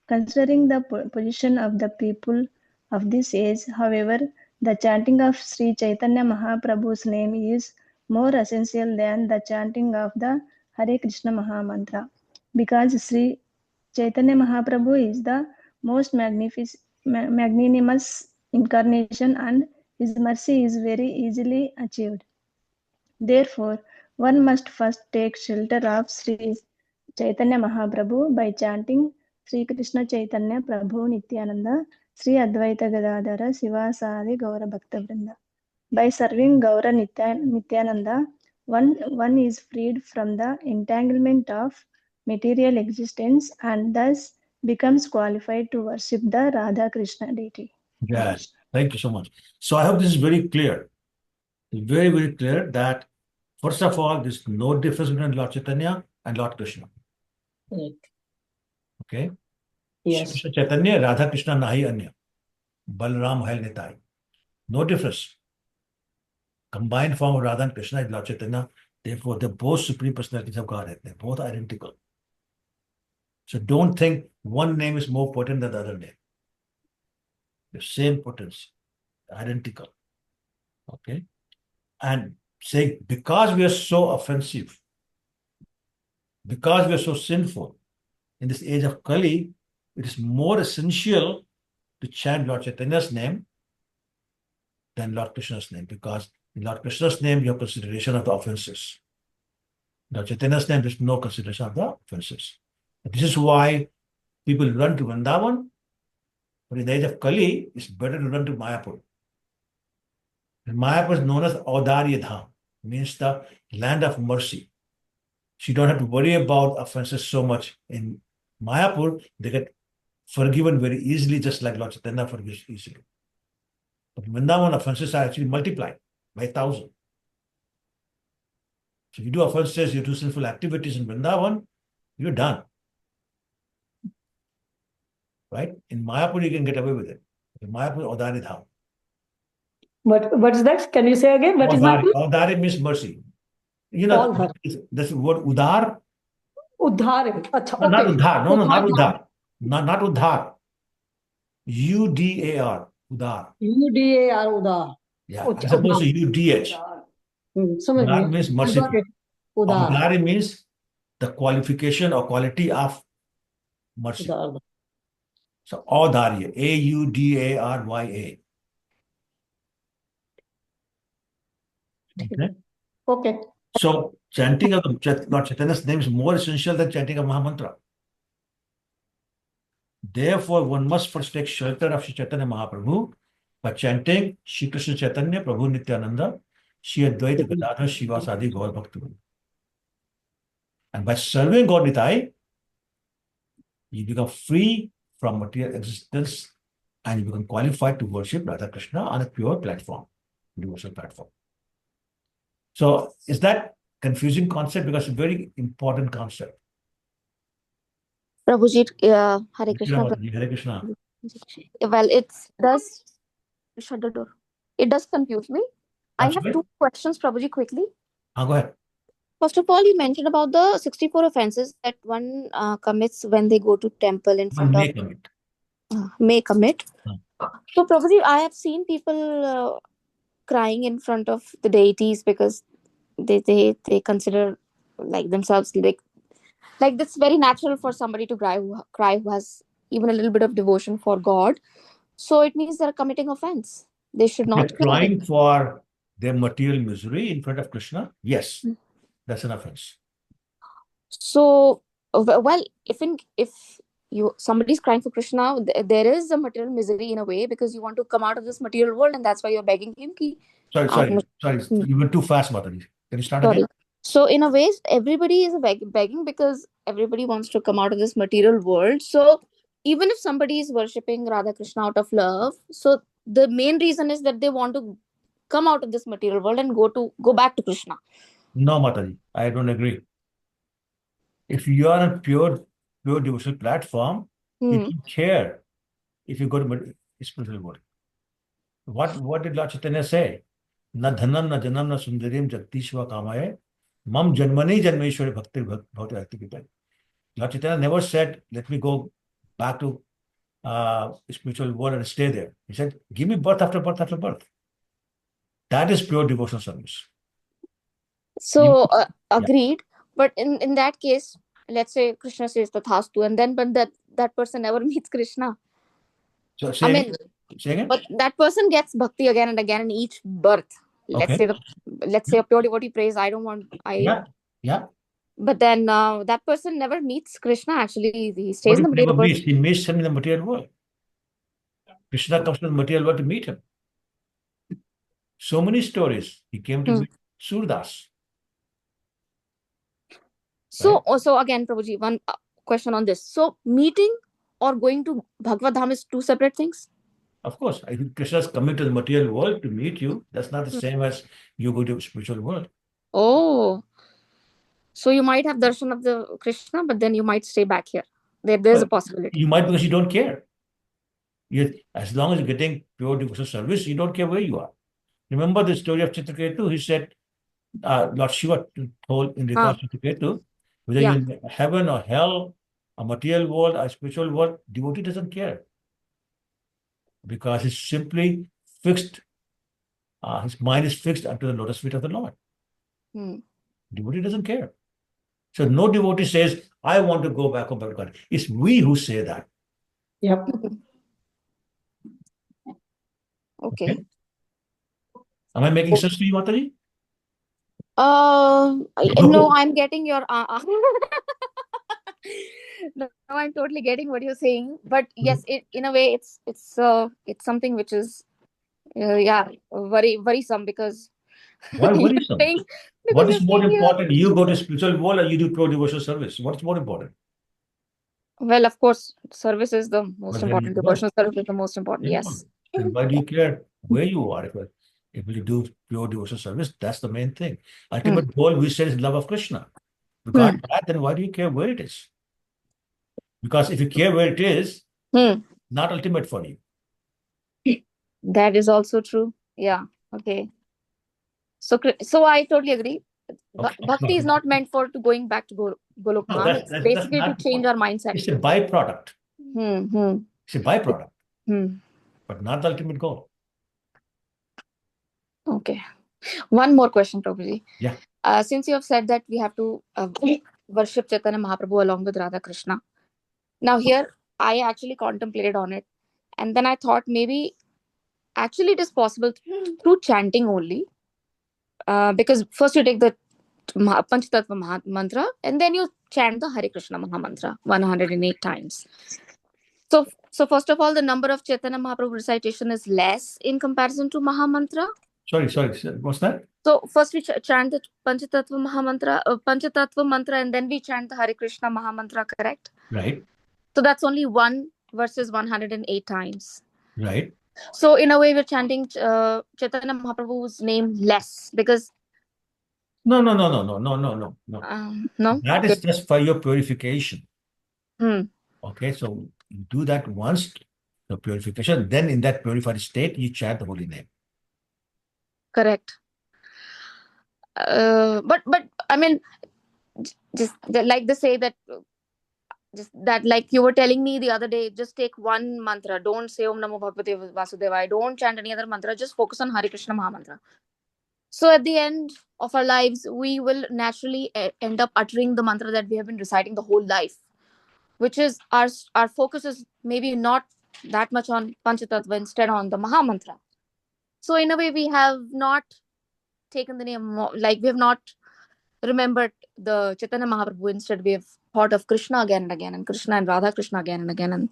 Considering the position of the people of this age, however, the chanting of Sri Chaitanya Mahaprabhu's name is more essential than the chanting of the Hare Krishna Mahamantra, because Sri Chaitanya Mahaprabhu is the most magnanimous incarnation and his mercy is very easily achieved. Therefore, one must first take shelter of Sri Chaitanya Mahaprabhu by chanting Sri Krishna Chaitanya Prabhu Nityananda Sri Advaita Gadadhara Sivasadi Gaura Bhakta Vrinda. By serving Gaura Nityananda, one is freed from the entanglement of material existence and thus becomes qualified to worship the Radha Krishna deity. Yes, thank you so much. So I hope this is very clear. It's very, very clear that, first of all, there's no difference between Lord Chaitanya and Lord Krishna. Right. Okay? Yes. Krishna Chaitanya, Radha Krishna Nahi Anya. Balram Hai Nitai. No difference. Combined form of Radha and Krishna is Lord Chaitanya, Therefore, they're both supreme personalities of Godhead. They're both identical. So don't think one name is more potent than the other name. The same potency, identical. Okay? And say, because we are so offensive, because we are so sinful, in this age of Kali, it is more essential to chant Lord Chaitanya's name than Lord Krishna's name, because in Lord Krishna's name, you have consideration of the offenses. Lord Chaitanya's name, there's no consideration of the offenses. This is why people run to Vrindavan, but in the age of Kali, it's better to run to Mayapur. And Mayapur is known as Audarya Dham, means the land of mercy. So you don't have to worry about offenses so much. In Mayapur, they get forgiven very easily, just like Lord Chaitanya forgives easily. But in Vrindavan, offenses are actually multiplied by 1,000. So if you do offenses, you do sinful activities in Vrindavan, you're done. Right? In Mayapur, you can get away with it. In Mayapur, Audarya Dham. What's that? Can you say again? What is that? Audari means mercy. You know, this word udar. Udhar. Achha, No, not okay. udhar. No, not Udhar. udhar. Not udhar. UDAR. Udar. UDAR. Udar. Yeah. As opposed to UDH. Udar means merciful. Audari means the qualification or quality of mercy. Udar. So Audarya. AUDARYA. Okay. Okay. So chanting of Lord Chaitanya's name is more essential than chanting of Mahamantra. Therefore, one must first take shelter of Sri Chaitanya Mahaprabhu by chanting Shri Krishna Chaitanya Prabhu Nityananda, Shri Advaita Gadadhar Shivasadi Gaur Bhaktavan. And by serving Gaur Nitai, you become free from material existence and you become qualified to worship Radha Krishna on a pure platform, universal platform. So, is that confusing concept? Because it's a very important concept. Prabhuji, Hare Krishna. Hare Krishna. Well, it does shut the door. It does confuse me. I have two questions, Prabhuji, quickly. Go ahead. First of all, you mentioned about the 64 offenses that one commits when they go to temple in front may of. Commit. May commit. So, Prabhuji, I have seen people crying in front of the deities because they consider like themselves like that's very natural for somebody to cry who has even a little bit of devotion for God. So it means they're committing offense. They should not They're crying for their material misery in front of Krishna. Yes, that's an offense. So, well, if somebody's crying for Krishna, there is a material misery in a way because you want to come out of this material world, and that's why you're begging him. Sorry. You went too fast, Mataji. Can you start again? So in a way, everybody is begging because everybody wants to come out of this material world. So even if somebody is worshipping Radha Krishna out of love, so the main reason is that they want to come out of this material world and go back to Krishna. No, Mataji, I don't agree. If you are on pure devotional platform, you don't care if you go to spiritual world. What did Lord Chaitanya say? Na dhanam, na janam, na sundarim, jagdishva kamaye, mam janmani janmeshwari bhakti bhakti pitai. Lord Chaitanya never said, let me go back to spiritual world and stay there. He said, give me birth after birth after birth. That is pure devotional service. So, agreed. Yeah. But in that case, let's say Krishna says Tathastu, and then but that person never meets Krishna. So say again? But that person gets bhakti again and again in each birth. Let's say a pure devotee prays, Yeah. But then that person never meets Krishna. Actually, he stays in the material world. He meets him in the material world. Krishna comes to the material world to meet him. So many stories. He came to meet Surdas. So, also again, Prabhuji, one question on this. So, meeting or going to Bhagavad Dham is two separate things? Of course. I think Krishna is coming to the material world to meet you. That's not the same as you go to the spiritual world. Oh. So, you might have darshan of the Krishna, but then you might stay back here. There's a possibility. You might because you don't care. As long as you're getting pure devotional service, you don't care where you are. Remember the story of Chitraketu? He said, Lord Shiva told in regards to Ketu, whether Yeah. you're in heaven or hell, a material world, a spiritual world, devotee doesn't care because he's simply fixed. His mind is fixed unto the lotus feet of the Lord. Devotee doesn't care. So no devotee says, I want to go back home to God. It's we who say that. Yep. Okay. Am I making sense to you, Mataji? No, I'm getting your. No, I'm totally getting what you're saying. But yes, in a way, it's something which is yeah, very worrisome because Why you're worrisome? saying What is you're more saying important? You go to spiritual world or you do pro devotional service? What's more important? well, of course, service is the most Well, there you important. go. Devotional service is the most important. Simple. Yes. Then why do you care where you are? If you do pure devotional service, that's the main thing. Ultimate goal we said is love of Krishna. If you got that, then why do you care where it is? Because if you care where it is, not ultimate for you. That is also true. Yeah. Okay. So I totally agree. Okay. Bhakti is not meant for to going back to Golok No, Dham. It's that's basically to not. change our mindset. It's a byproduct. It's a byproduct, Hmm. but not the ultimate goal. Okay. One more question, Prabhuji. Yeah. Since you have said that we have to worship Chaitanya Mahaprabhu along with Radha Krishna. Now here, I actually contemplated on it. And then I thought maybe actually it is possible through chanting only. Because first you take the Panchatattva Mantra and then you chant the Hare Krishna Mahamantra 108 times. So first of all, the number of Chaitanya Mahaprabhu recitation is less in comparison to Mahamantra. Sorry, what's that? So first we chant the Panchatattva Mantra, and then we chant the Hare Krishna Mahamantra, correct? Right. So that's only 1 versus 108 times. Right. So in a way, we're chanting Chaitanya Mahaprabhu's name less because. No. No. That is just for your purification. Hmm. Okay, so you do that once, the purification. Then in that purified state, you chant the holy name. Correct. But I mean, just like they say that. Just that, like you were telling me the other day, just take one mantra. Don't say Om Namo Bhagavate Vasudevaya. Don't chant any other mantra. Just focus on Hare Krishna Mahamantra. So at the end of our lives, we will naturally end up uttering the mantra that we have been reciting the whole life, which is our focus is maybe not that much on Panchatattva, instead on the Mahamantra. So in a way, we have not taken the name, like we have not remembered the Chaitanya Mahaprabhu. Instead, we have thought of Krishna again and again, and Krishna and Radha Krishna again and again, and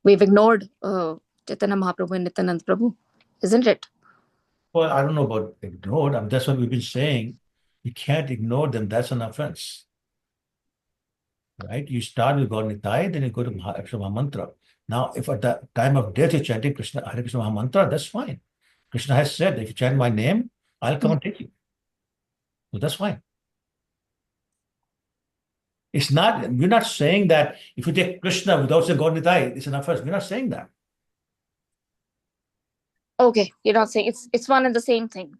we've ignored Chaitanya Mahaprabhu and Nityanand Prabhu, isn't it? Well, I don't know about ignored. I mean, that's what we've been saying. You can't ignore them. That's an offense. Right? You start with Gaur Nitai, then you go to Mahamantra. Now, if at the time of death you're chanting Krishna, Hare Krishna Mahamantra, that's fine. Krishna has said, if you chant my name, I'll come and take you. So that's fine. It's not, we're not saying that if you take Krishna without saying Gaur Nitai, it's an offense. We're not saying that. Okay, you're not saying it's one and the same thing.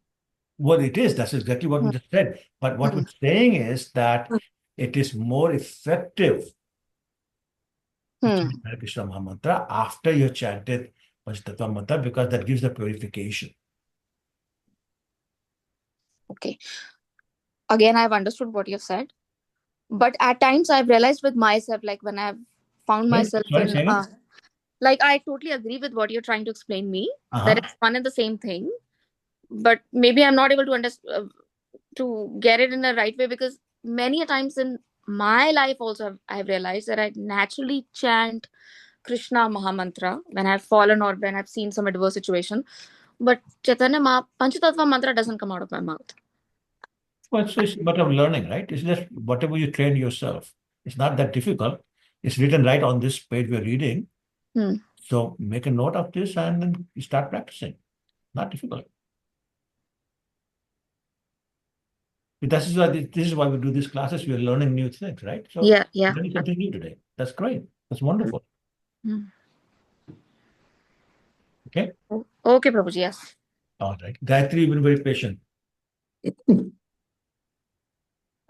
Well, it is. That's exactly what we just said. But what we're saying is that it is more effective to chant Hare Krishna Mahamantra after you chanted Panchatattva Mantra, because that gives the purification. Okay. Again, I've understood what you've said. But at times I've realized with myself, like when I've found myself in, like I totally agree with what you're trying to explain me, that it's one and the same thing. But maybe I'm not able to understand, to get it in the right way, because many a times in my life also I've realized that I naturally chant Krishna Mahamantra when I've fallen or when I've seen some adverse situation. But Chaitanya Panchatattva Mantra doesn't come out of my mouth. Well, so it's a matter of learning, right? It's just whatever you train yourself. It's not that difficult. It's written right on this page we're reading. So make a note of this and then you start practicing. Not difficult. This is why we do these classes. We are learning new things, right? So yeah. learning something new today. That's great. That's wonderful. Okay? Okay, Prabhuji, yes. All right. Gayatri, you've been very patient.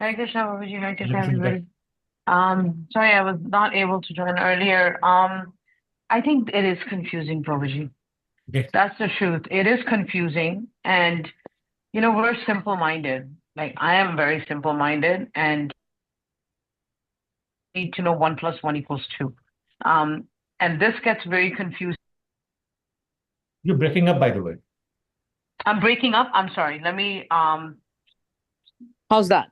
Hare Krishna, Babaji. Hare Krishna, Hare Krishna. everybody. Sorry, I was not able to join earlier. I think it is confusing, Babaji. Okay. That's the truth. It is confusing, and we're simple-minded. Like I am very simple-minded, and need to know 1 + 1 = 2. And this gets very confusing. You're breaking up, by the way. I'm breaking up. I'm sorry. Let me. How's that?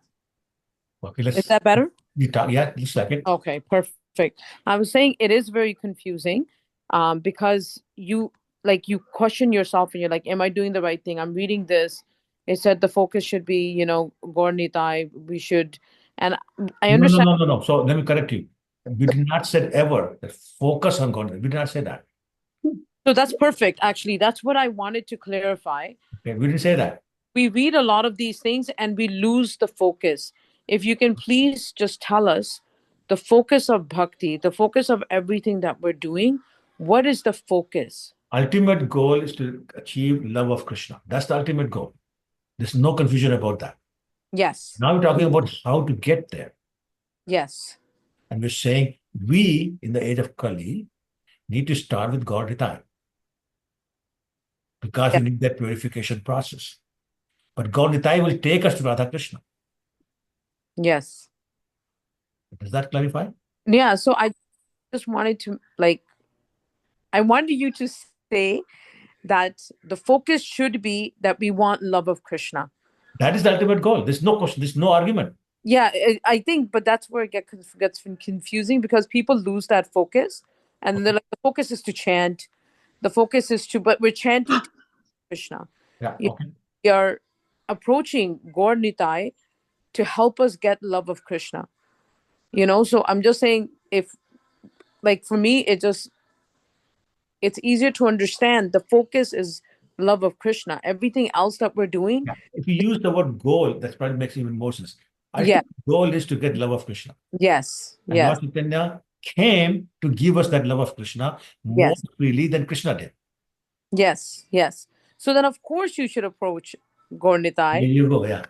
Okay, Is that better? Yeah, just like it. Okay, perfect. I was saying it is very confusing, because you question yourself and you're like, am I doing the right thing? I'm reading this. It said the focus should be, Gaur Nitai. We should, and I understand. No. So let me correct you. We did not say ever that focus on God. We did not say that. So that's perfect. Actually, that's what I wanted to clarify. Okay, we didn't say that. We read a lot of these things and we lose the focus. If you can please just tell us the focus of bhakti, the focus of everything that we're doing, what is the focus? Ultimate goal is to achieve love of Krishna. That's the ultimate goal. There's no confusion about that. Yes. Now we're talking about how to get there. Yes. And we're saying we, in the age of Kali, need to start with Gaur Nitai. Because we need that purification process. But Gaur Nitai will take us to Radha Krishna. Yes. Does that clarify? Yeah. So I just wanted to I wanted you to say that the focus should be that we want love of Krishna. That is the ultimate goal. There's no question. There's no argument. Yeah, I think, but that's where it gets confusing because people lose that focus, and they're like, the focus is to chant, the focus is to, but we're chanting to Krishna. Yeah, okay. We are approaching Gaur Nitai to help us get love of Krishna. So I'm just saying, if, for me, it's easier to understand. The focus is love of Krishna. Everything else that we're doing. Yeah. If you use the word goal, that probably makes even more sense. I think the goal is to get love of Krishna. Yes. And Lord Chaitanya came to give us that love of Krishna more freely than Krishna did. Yes. So then, of course, you should approach Gaur Nitai. There you go, yeah.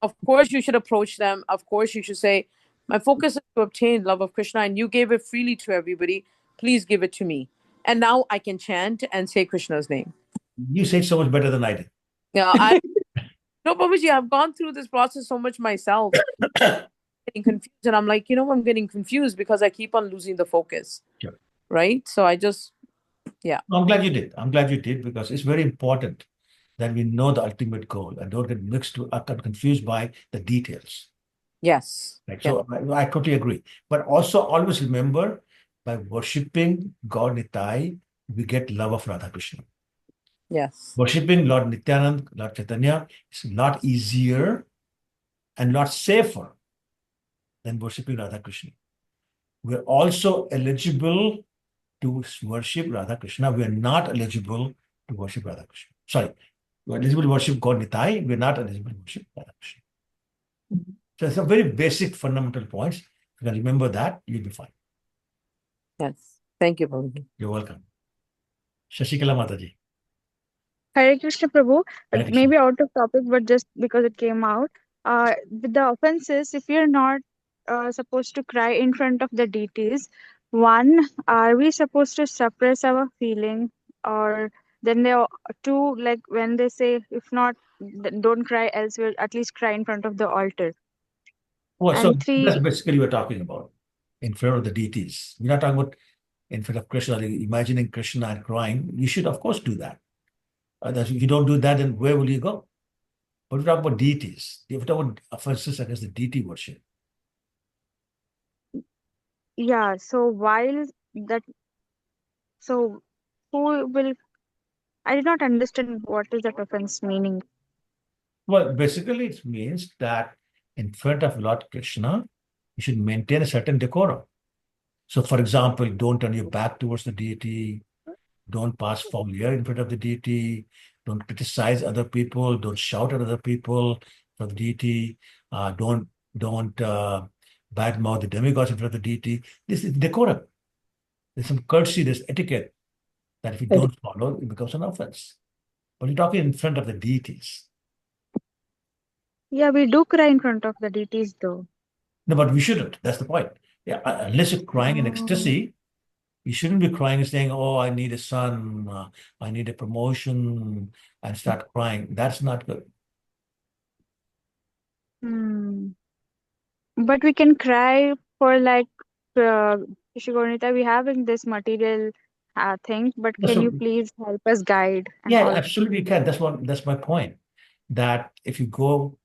Of course, you should approach them. Of course, you should say, my focus is to obtain love of Krishna, and you gave it freely to everybody. Please give it to me. And now I can chant and say Krishna's name. You say it so much better than I did. Yeah, no, Babaji, I've gone through this process so much myself. Getting confused, and I'm like, I'm getting confused because I keep on losing the focus. Sure. Right? So I just, I'm glad you did. I'm glad you did because it's very important that we know the ultimate goal and don't get mixed or confused by the details. Yes. So I totally agree. But also always remember, by worshipping Gaur Nitai, we get love of Radha Krishna. Yes. Worshipping Lord Nityanand, Lord Chaitanya is a lot easier and a lot safer than worshipping Radha Krishna. We're also eligible to worship Radha Krishna. We are not eligible to worship Radha Krishna. Sorry, we're eligible to worship Gaur Nitai. We're not eligible to worship Radha Krishna. So it's a very basic fundamental points. If you can remember that, you'll be fine. Yes. Thank you, Babaji. You're welcome. Shashikala Mataji. Hare Krishna Prabhu, Hare Krishna. maybe out of topic, but just because it came out. With the offenses, if you're not supposed to cry in front of the deities, one, are we supposed to suppress our feeling? Or then there are two, like when they say, if not, don't cry elsewhere, at least cry in front of the altar. Well, And so three, that's basically what we're talking about in front of the deities. We're not talking about in front of Krishna, like imagining Krishna and crying. You should, of course, do that. If you don't do that, then where will you go? But we talk about deities. If we talk about offenses against the deity worship. yeah, so while that, so who will, I did not understand what is that offense meaning. Well, basically, it means that in front of Lord Krishna, you should maintain a certain decorum. So, for example, don't turn your back towards the deity. Don't pass foul air in front of the deity. Don't criticize other people. Don't shout at other people for the deity. Don't badmouth the demigods in front of the deity. This is decorum. There's some courtesy, there's etiquette that if you don't follow, it becomes an offense. But you're talking in front of the deities. Yeah, we do cry in front of the deities though. No, but we shouldn't. That's the point. Yeah, unless you're crying in ecstasy, you shouldn't be crying and saying, "Oh, I need a son, I need a promotion," and start crying. That's not good. Hmm. But we can cry for like Gaur Nitai, we having this material thing, but No, can you so please help us guide and yeah, all? absolutely you can. That's my point. That if you go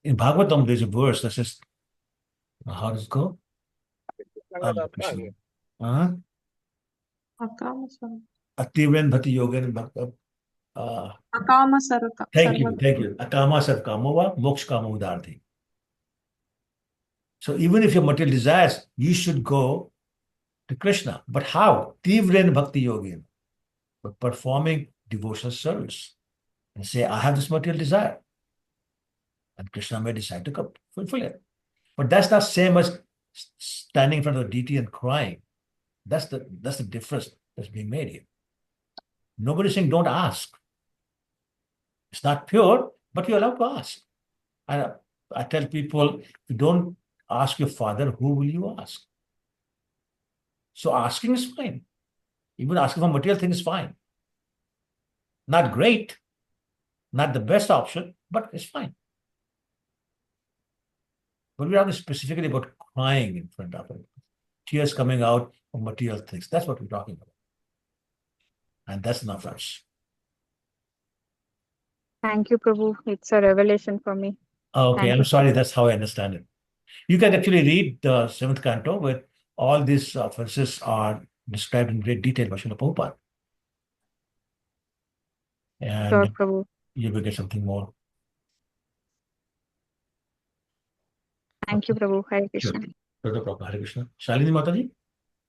in Bhagavatam, there's a verse that says, how does it go? Krishna. Ativren bhati yogen bhakta. Akama saraka Thank you, sarvada. thank you. Akama sarv kamova moksha kama udarthi. So even if your material desires, you should go to Krishna. But how? Tivren bhakti yogin. But performing devotional service. And say, I have this material desire. And Krishna may decide to fulfill it. But that's not same as standing in front of the deity and crying. That's the difference that's being made here. Nobody's saying don't ask. It's not pure, but you're allowed to ask. And I tell people, if you don't ask your father, who will you ask? So asking is fine. Even asking for material things is fine. Not great, not the best option, but it's fine. But we're talking specifically about crying in front of it. Tears coming out of material things. That's what we're talking about. And that's enough for us. Thank you, Prabhu. It's a revelation for me. Okay, Thank I'm you. sorry, that's how I understand it. You can actually read the 7th canto where all these verses are described in great detail by Srila Prabhupada. Sure, And Prabhu. you will get something more. Thank you, Prabhu. Hare Sure. Krishna. Hare Krishna. Shalini Mataji?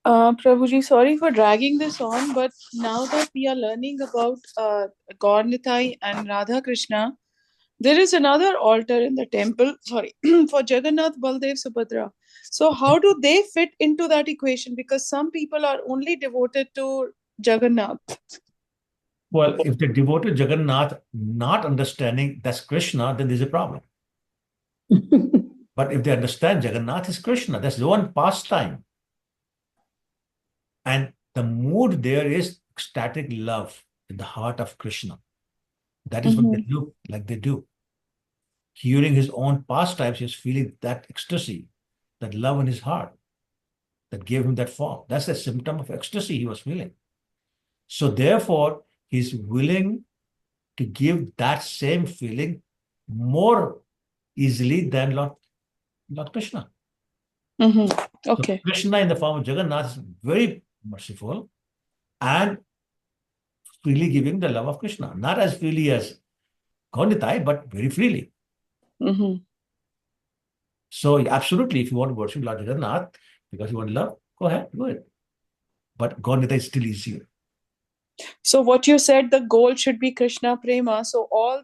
Prabhuji, sorry for dragging this on, but now that we are learning about Gaur Nitai and Radha Krishna, there is another altar in the temple, sorry, for Jagannath, Baldev, Subhadra. So how do they fit into that equation? Because some people are only devoted to Jagannath. Well, if they devoted Jagannath not understanding that's Krishna, then there's a problem. But if they understand Jagannath is Krishna, that's the one pastime. And the mood there is ecstatic love in the heart of Krishna. That is what they look like they do. Hearing his own pastimes, he's feeling that ecstasy, that love in his heart that gave him that form. That's a symptom of ecstasy he was feeling. So therefore, he's willing to give that same feeling more easily than Lord Krishna. Okay. So Krishna in the form of Jagannath is very merciful and freely giving the love of Krishna. Not as freely as Gaur Nitai, but very freely. So absolutely, if you want to worship Lord Jagannath because you want love, go ahead, do it. But Gaur Nitai is still easier. So what you said, the goal should be Krishna Prema. So all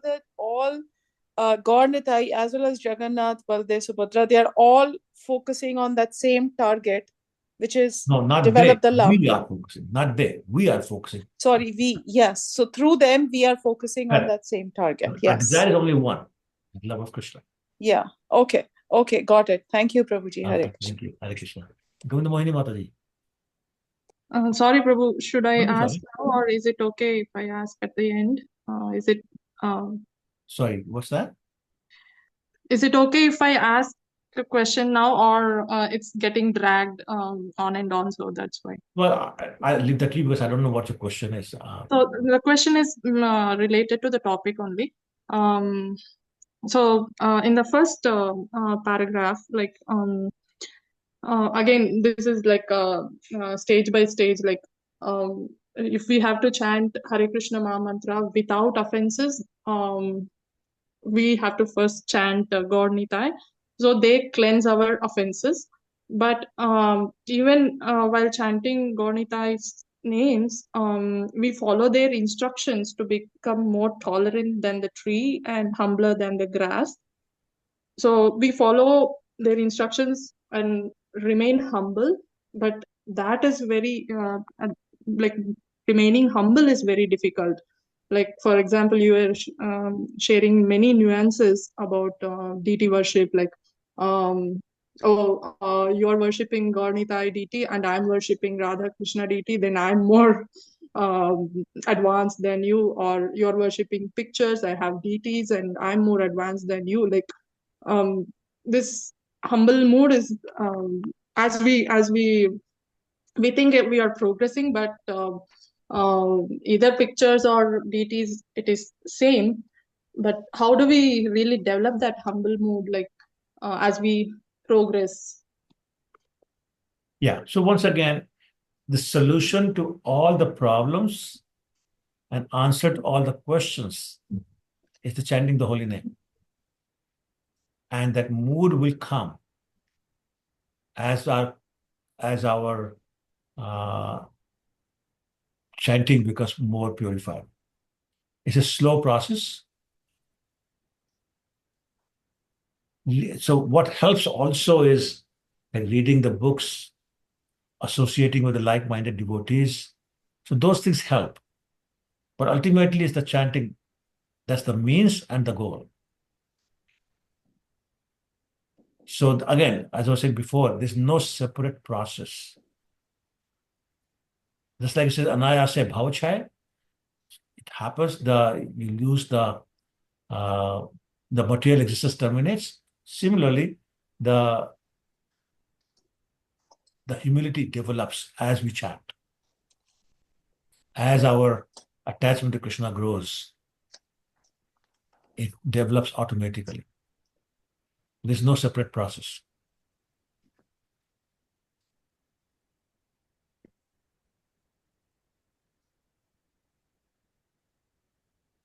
Gaur Nitai as well as Jagannath, Baldev, Subhadra, they are all focusing on that same target, which is develop the love. We are focusing, not they. We are focusing. Sorry, we, yes. So through them, we are focusing on that same target. Our desire is only one, the love of Krishna. Yeah. Okay. Okay. Got it. Thank you, Prabhuji. Hare Krishna. Thank you. Hare Krishna. Govinda Mohini Mataji. Sorry, Prabhu. Should I No, ask sorry. now, or is it okay if I ask at the end? Is it? Sorry, what's that? Is it okay if I ask the question now, or it's getting dragged on and on? So that's why. Well, I leave that to you because I don't know what your question is. So the question is related to the topic only. So in the first paragraph, like again, this is like stage by stage. Like if we have to chant Hare Krishna Mahamantra without offenses, we have to first chant Gaur Nitai. So they cleanse our offenses. But even while chanting Gaur Nitai's names, we follow their instructions to become more tolerant than the tree and humbler than the grass. So we follow their instructions and remain humble, but that is very like remaining humble is very difficult. Like, for example, you were sharing many nuances about deity worship, like, you're worshipping Gaur Nitai deity and I'm worshipping Radha Krishna deity, then I'm more advanced than you, or you're worshipping pictures, I have deities and I'm more advanced than you. Like, this humble mood is, as we think we are progressing, but either pictures or deities, it is same. But how do we really develop that humble mood, like, as we progress? Yeah. So once again, the solution to all the problems and answer to all the questions is the chanting the holy name. And that mood will come as our chanting becomes more purified. It's a slow process. So what helps also is like reading the books, associating with the like-minded devotees. So those things help. But ultimately, it's the chanting. That's the means and the goal. So again, as I was saying before, there's no separate process. Just like it says, anayase bhavachaya, it happens, you lose the material existence terminates. Similarly, the humility develops as we chant. As our attachment to Krishna grows, it develops automatically. There's no separate process.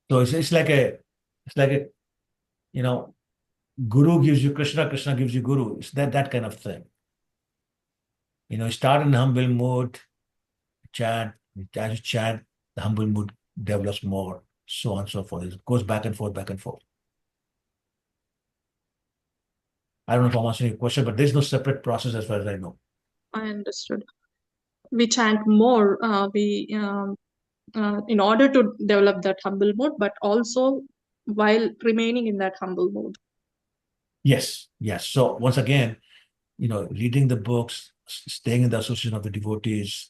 So it's like a Guru gives you Krishna, Krishna gives you Guru. It's that kind of thing. You start in humble mood, chant, as you chant, the humble mood develops more, so on and so forth. It goes back and forth, back and forth. I don't know if I'm answering your question, but there's no separate process as far as I know. I understood. We chant more, in order to develop that humble mood, but also while remaining in that humble mood. Yes. So once again, reading the books, staying in the association of the devotees,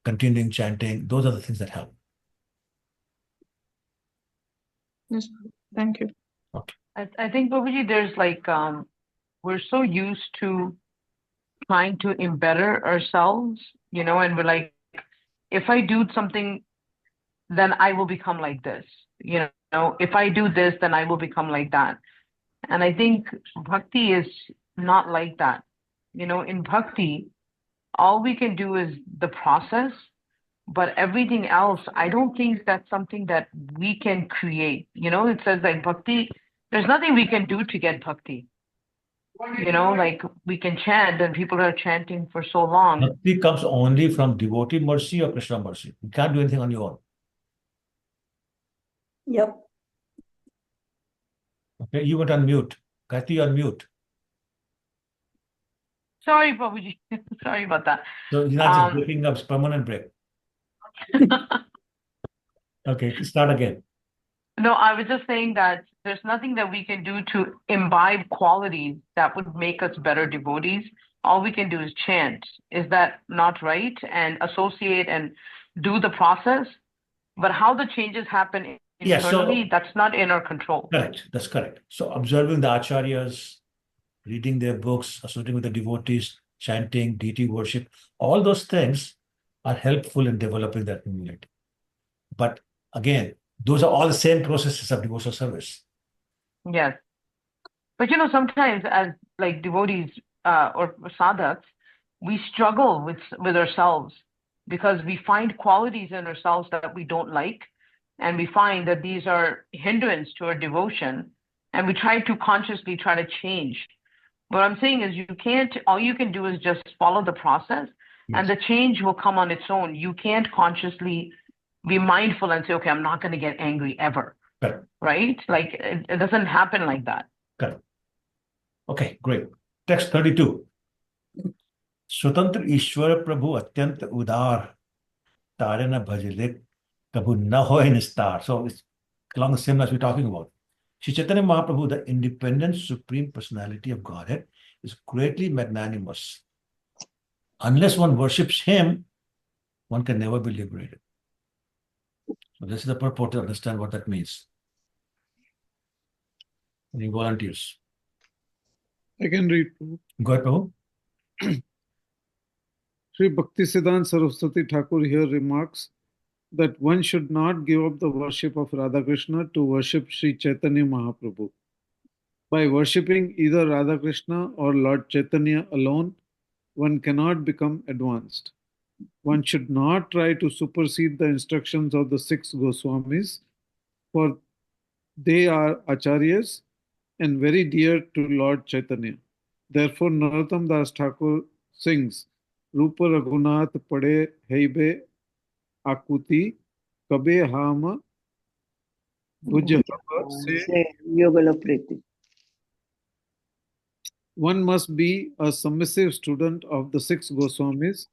continuing chanting, those are the things that help. Yes, thank you. Okay. I think, Babuji, there's like, we're so used to trying to better ourselves, and we're like, if I do something, then I will become like this. If I do this, then I will become like that. And I think bhakti is not like that. In bhakti, all we can do is the process, but everything else, I don't think that's something that we can create. It says like bhakti, there's nothing we can do to get bhakti. Like we can chant and people are chanting for so long. Bhakti comes only from devotee mercy or Krishna mercy. You can't do anything on your own. Yep. Okay, you went on mute. Kathy, on mute. Sorry, Babuji. Sorry about that. So you're not just breaking up, it's permanent break. Okay, start again. No, I was just saying that there's nothing that we can do to imbibe qualities that would make us better devotees. All we can do is chant. Is that not right? And associate and do the process. But how the changes happen internally, that's not in our control. Correct. That's correct. So observing the acharyas, reading their books, associating with the devotees, chanting, deity worship, all those things are helpful in developing that humility. But again, those are all the same processes of devotional service. Yes. But sometimes as like devotees or sadhaks, we struggle with ourselves because we find qualities in ourselves that we don't like. And we find that these are hindrance to our devotion. And we try to consciously try to change. What I'm saying is all you can do is just follow the process and the change will come on its own. You can't consciously be mindful and say, okay, I'm not going to get angry ever. Correct. Right? Like it doesn't happen like that. Correct. Okay, great. Text 32. स्वतंत्र ईश्वर प्रभु अत्यंत उदार तारे न भजले Kabhu na hoy nistar. So it's along the same lines we're talking about. Sri Chaitanya Mahaprabhu, the independent supreme personality of Godhead, is greatly magnanimous. Unless one worships him, one can never be liberated. So this is the purport to understand what that means. Any volunteers? I can read. Go ahead, Prabhu. Sri Bhaktisiddhanta Saraswati Thakur here remarks that one should not give up the worship of Radha Krishna to worship Sri Chaitanya Mahaprabhu. By worshipping either Radha Krishna or Lord Chaitanya alone, one cannot become advanced. One should not try to supersede the instructions of the six Goswamis, for they are acharyas and very dear to Lord Chaitanya. Therefore, Narottam Das Thakur sings, Rupa Raghunath Pade Heibe Akuti Kabe Hama Bhujahava Se. One must be a submissive student of the six Goswamis,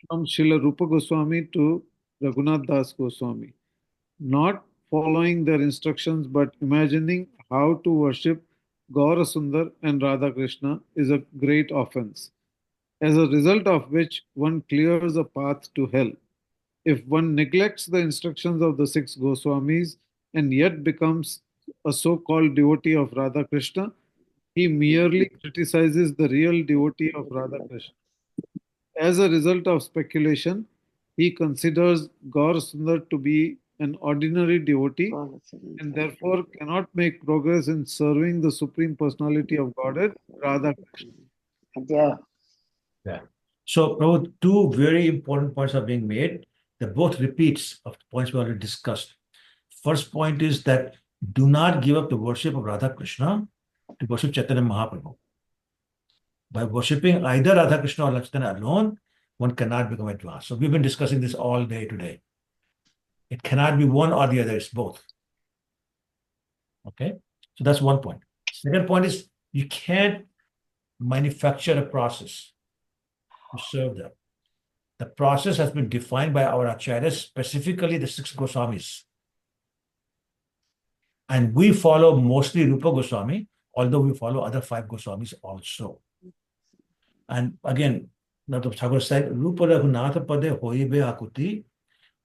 from Srila Rupa Goswami to Raghunath Das Goswami, not following their instructions but imagining how to worship Gaura Sundar and Radha Krishna is a great offense, as a result of which one clears a path to hell. If one neglects the instructions of the six Goswamis and yet becomes a so-called devotee of Radha Krishna, he merely criticizes the real devotee of Radha Krishna. As a result of speculation, he considers Gaur Sundar to be an ordinary devotee and therefore cannot make progress in serving the Supreme Personality of Godhead, Radha Krishna. Yeah. So, Prabhu, two very important points are being made. They're both repeats of the points we already discussed. First point is that do not give up the worship of Radha Krishna to worship Chaitanya Mahaprabhu. By worshipping either Radha Krishna or Chaitanya alone, one cannot become advanced. So we've been discussing this all day today. It cannot be one or the other, it's both. Okay? So that's one point. Second point is you can't manufacture a process to serve them. The process has been defined by our acharyas, specifically the six Goswamis. And we follow mostly Rupa Goswami, although we follow other five Goswamis also. And again, Dr. Thakur said, Rupa Raghunath Pade Hoibe Akuti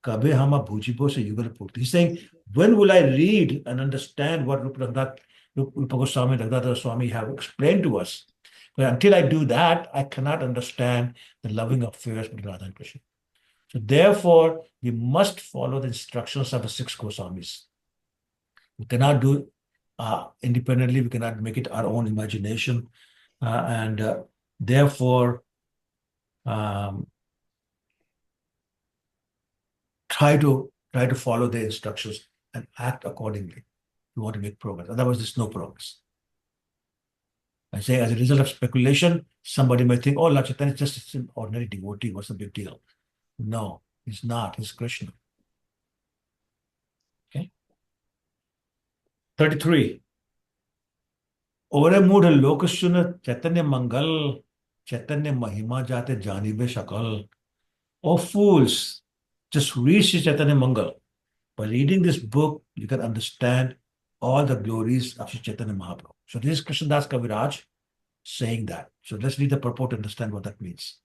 Kabe Hama Bhujibo Se Yugal Purti. He's saying, when will I read and understand what Rupa Goswami and Raghunath Goswami have explained to us? But until I do that, I cannot understand the loving affairs between Radha and Krishna. So therefore, we must follow the instructions of the six Goswamis. We cannot do independently. We cannot make it our own imagination. Therefore, try to follow the instructions and act accordingly. You want to make progress. Otherwise, there's no progress. I say, as a result of speculation, somebody may think, oh, Lord Chaitanya is just an ordinary devotee. What's the big deal? No, he's not. He's Krishna. Okay. 33. Ore mood lokashuna Chaitanya Mangal, Chaitanya Mahima Jate Janibe Shakal. Oh, fools, just read Sri Chaitanya Mangal. By reading this book, you can understand all the glories of Sri Chaitanya Mahaprabhu. So this is Krishna Das Kaviraj saying that. So let's read the purport to understand what that means.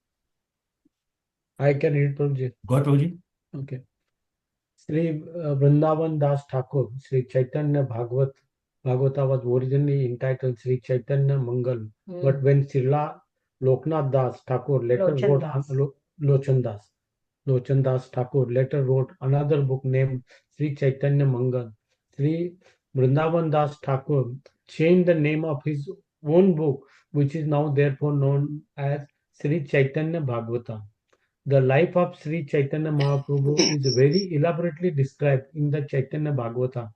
I can read, Prabhuji. Go ahead, Prabhuji. Okay. Sri Vrindavan Das Thakur, Sri Chaitanya Bhagavata was originally entitled Sri Chaitanya Mangal, but when Srila Loknath Das Thakur later wrote Lochan Das Thakur later wrote another book named Sri Chaitanya Mangal, Sri Vrindavan Das Thakur changed the name of his own book, which is now therefore known as Sri Chaitanya Bhagavata. The life of Sri Chaitanya Mahaprabhu is very elaborately described in the Chaitanya Bhagavata,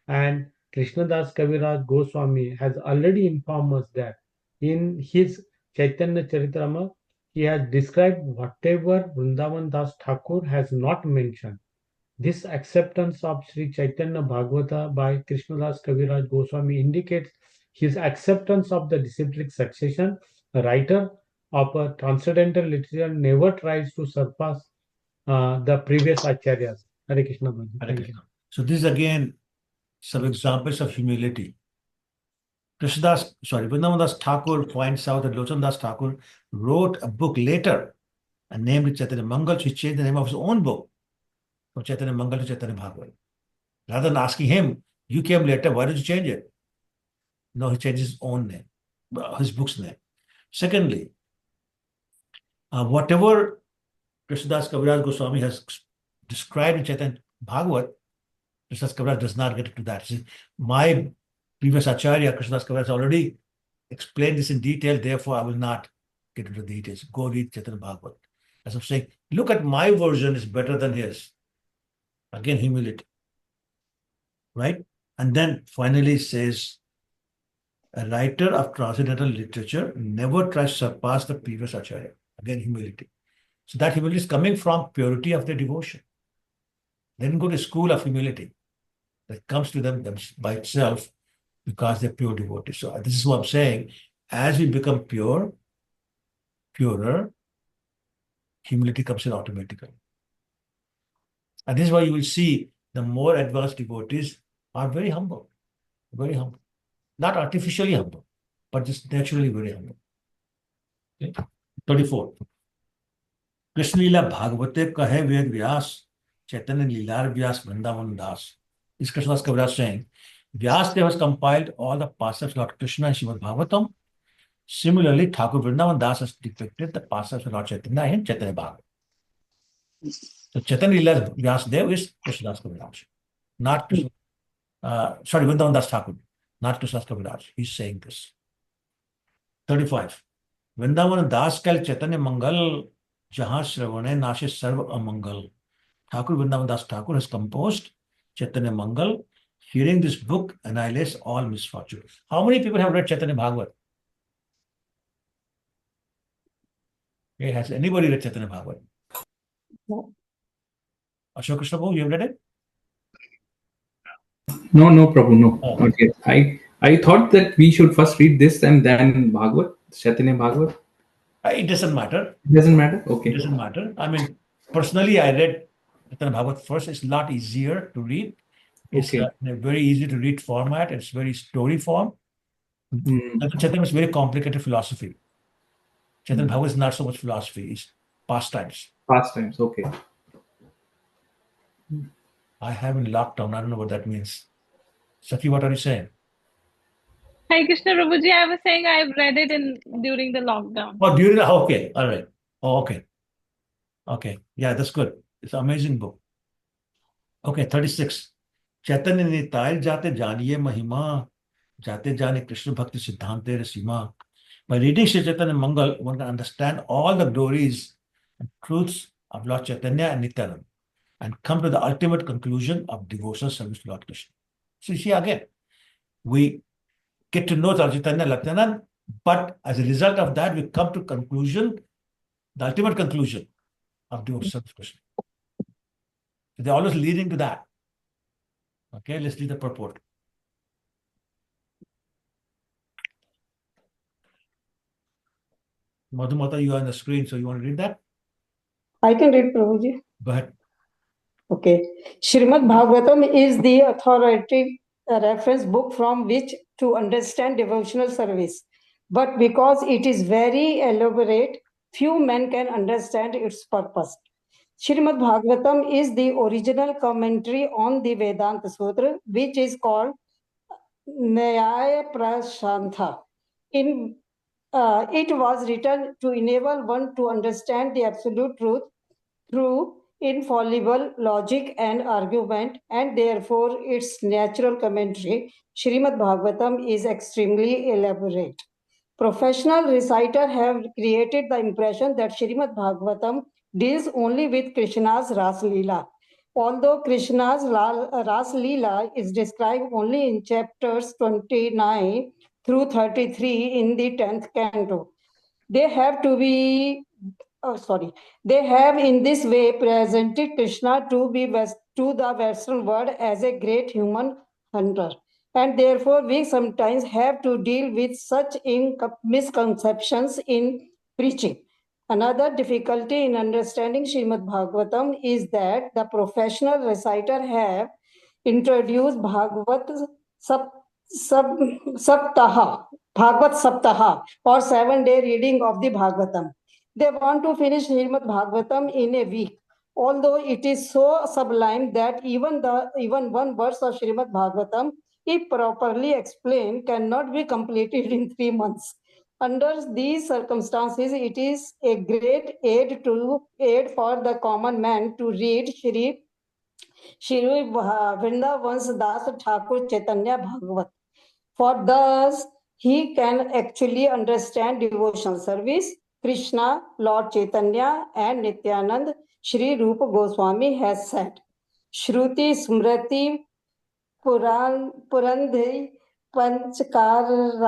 and Krishnadas Kaviraj Goswami has already informed us that in his Chaitanya Charitamrita he has described whatever Vrindavan Das Thakur has not mentioned. This acceptance of Sri Chaitanya Bhagavata by Krishnadas Kaviraj Goswami indicates his acceptance of the disciplic succession. A writer of a transcendental literature never tries to surpass the previous acharyas. Hare Krishna, Prabhuji. Hare Thank you. Krishna. So this is again some examples of humility. Vrindavan Das Thakur points out that Lochan Das Thakur wrote a book later and named it Chaitanya Mangal. So he changed the name of his own book from Chaitanya Mangal to Chaitanya Bhagavat. Rather than asking him, you came later, why did you change it? No, he changed his own name, his book's name. Secondly, whatever Krishnadas Kaviraj Goswami has described in Chaitanya Bhagavat, Krishnadas Kaviraj does not get into that. See, my previous Acharya, Krishnadas Kaviraj, already explained this in detail, therefore I will not get into the details. Go read Chaitanya Bhagavat. As I'm saying, look at my version is better than his. Again, humility. Right? And then finally says, a writer of transcendental literature never tries to surpass the previous Acharya. Again, humility. So that humility is coming from purity of their devotion. They didn't go to school of humility. That comes to them by itself because they're pure devotees. So this is what I'm saying. As we become purer, humility comes in automatically. And this is why you will see the more advanced devotees are very humble. Very humble. Not artificially humble, but just naturally very humble. Okay? 34. Krishna Lila Bhagavate Kahe Ved Vyas, Chaitanya Lilar Vyas Vrindavan Das. This Krishnadas Kaviraj saying, Vyasdev has compiled all the pastimes of Lord Krishna in Srimad Bhagavatam. Similarly, Thakur Vrindavan Das has depicted the pastimes of Lord Chaitanya in Chaitanya Bhagavatam. So Chaitanya Lila Vyasdev is Krishnadas Kaviraj, not Krishna. Vrindavan Das Thakur, not Krishnadas Kaviraj. He's saying this. 35. Vrindavan Das Kal Chaitanya Mangal, Jahan Shravane Nashe Sarva Amangal. Thakur Vrindavan Das Thakur has composed Chaitanya Mangal. Hearing this book annihilates all misfortune. How many people have read Chaitanya Bhagavat? Okay, has anybody read Chaitanya Bhagavat? No. Ashok Krishna Prabhu, you have read it? No, Prabhu, no. Oh. Not yet. I thought that we should first read this and then Bhagavat, Chaitanya Bhagavat. It doesn't matter. It doesn't matter? Okay. It doesn't matter. I mean, personally, I read Chaitanya Bhagavat first. It's a lot easier to read. It's Okay. in a very easy to read format. It's very story form. Chaitanya is very complicated philosophy. Chaitanya Bhagavat is not so much philosophy. It's pastimes. Pastimes, okay. I have in lockdown. I don't know what that means. Saki, what are you saying? Hi Krishna Prabhuji, I was saying I've read it during the lockdown. Oh, okay, all right. Oh, okay. Okay, yeah, that's good. It's an amazing book. Okay, 36. Chaitanya Nitai Jate Janiye Mahima, Jate Jane Krishna Bhakti Siddhante Rasima. By reading Sri Chaitanya Mangal, one can understand all the glories and truths of Lord Chaitanya and Nityananda and come to the ultimate conclusion of devotional service to Lord Krishna. So you see again, we get to know Lord Chaitanya Nityananda, but as a result of that, we come to conclusion, the ultimate conclusion of devotional service to Krishna. So they're always leading to that. Okay, let's read the purport. Madhumata, you are on the screen, so you want to read that? I can read, Prabhuji. Go ahead. Okay. Srimad Bhagavatam is the authoritative reference book from which to understand devotional service. But because it is very elaborate, few men can understand its purpose. Srimad Bhagavatam is the original commentary on the Vedanta Sutra, which is called Nyaya Prashantha. It was written to enable one to understand the absolute truth through infallible logic and argument, and therefore its natural commentary, Srimad Bhagavatam, is extremely elaborate. Professional reciters have created the impression that Srimad Bhagavatam deals only with Krishna's Ras Lila. Although Krishna's Ras Lila is described only in chapters 29 through 33 in the 10th canto, they have in this way presented Krishna to the Western world as a great human hunter. And therefore, we sometimes have to deal with such misconceptions in preaching. Another difficulty in understanding Srimad Bhagavatam is that the professional reciter have introduced Sap, Sap, Saptaha, Bhagavad Saptaha, or 7-day reading of the Bhagavatam. They want to finish Srimad Bhagavatam in a week, although it is so sublime that even one verse of Srimad Bhagavatam, if properly explained, cannot be completed in 3 months. Under these circumstances, it is a great aid for the common man to read Shri Vrindavan's Das Thakur Chaitanya Bhagavat. For thus, he can actually understand devotional service. Krishna, Lord Chaitanya, and Nityanand, Shri Rupa Goswami has said, Shruti Smriti Purandhi Pancharatri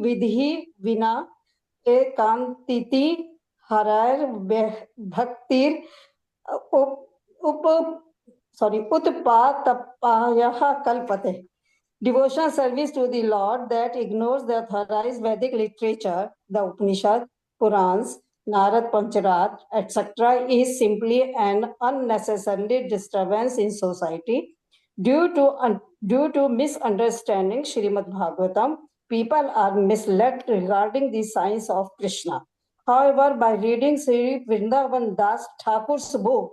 Vidhi Vina Ekantiti Harar Bhaktir Utpatapayah Kalpate. Devotional service to the Lord that ignores the authorized Vedic literature, the Upanishad, Purans, Narad Pancharat, etc., is simply an unnecessary disturbance in society. Due to misunderstanding Srimad Bhagavatam, people are misled regarding the science of Krishna. However, by reading Sri Vrindavan Das Thakur's book,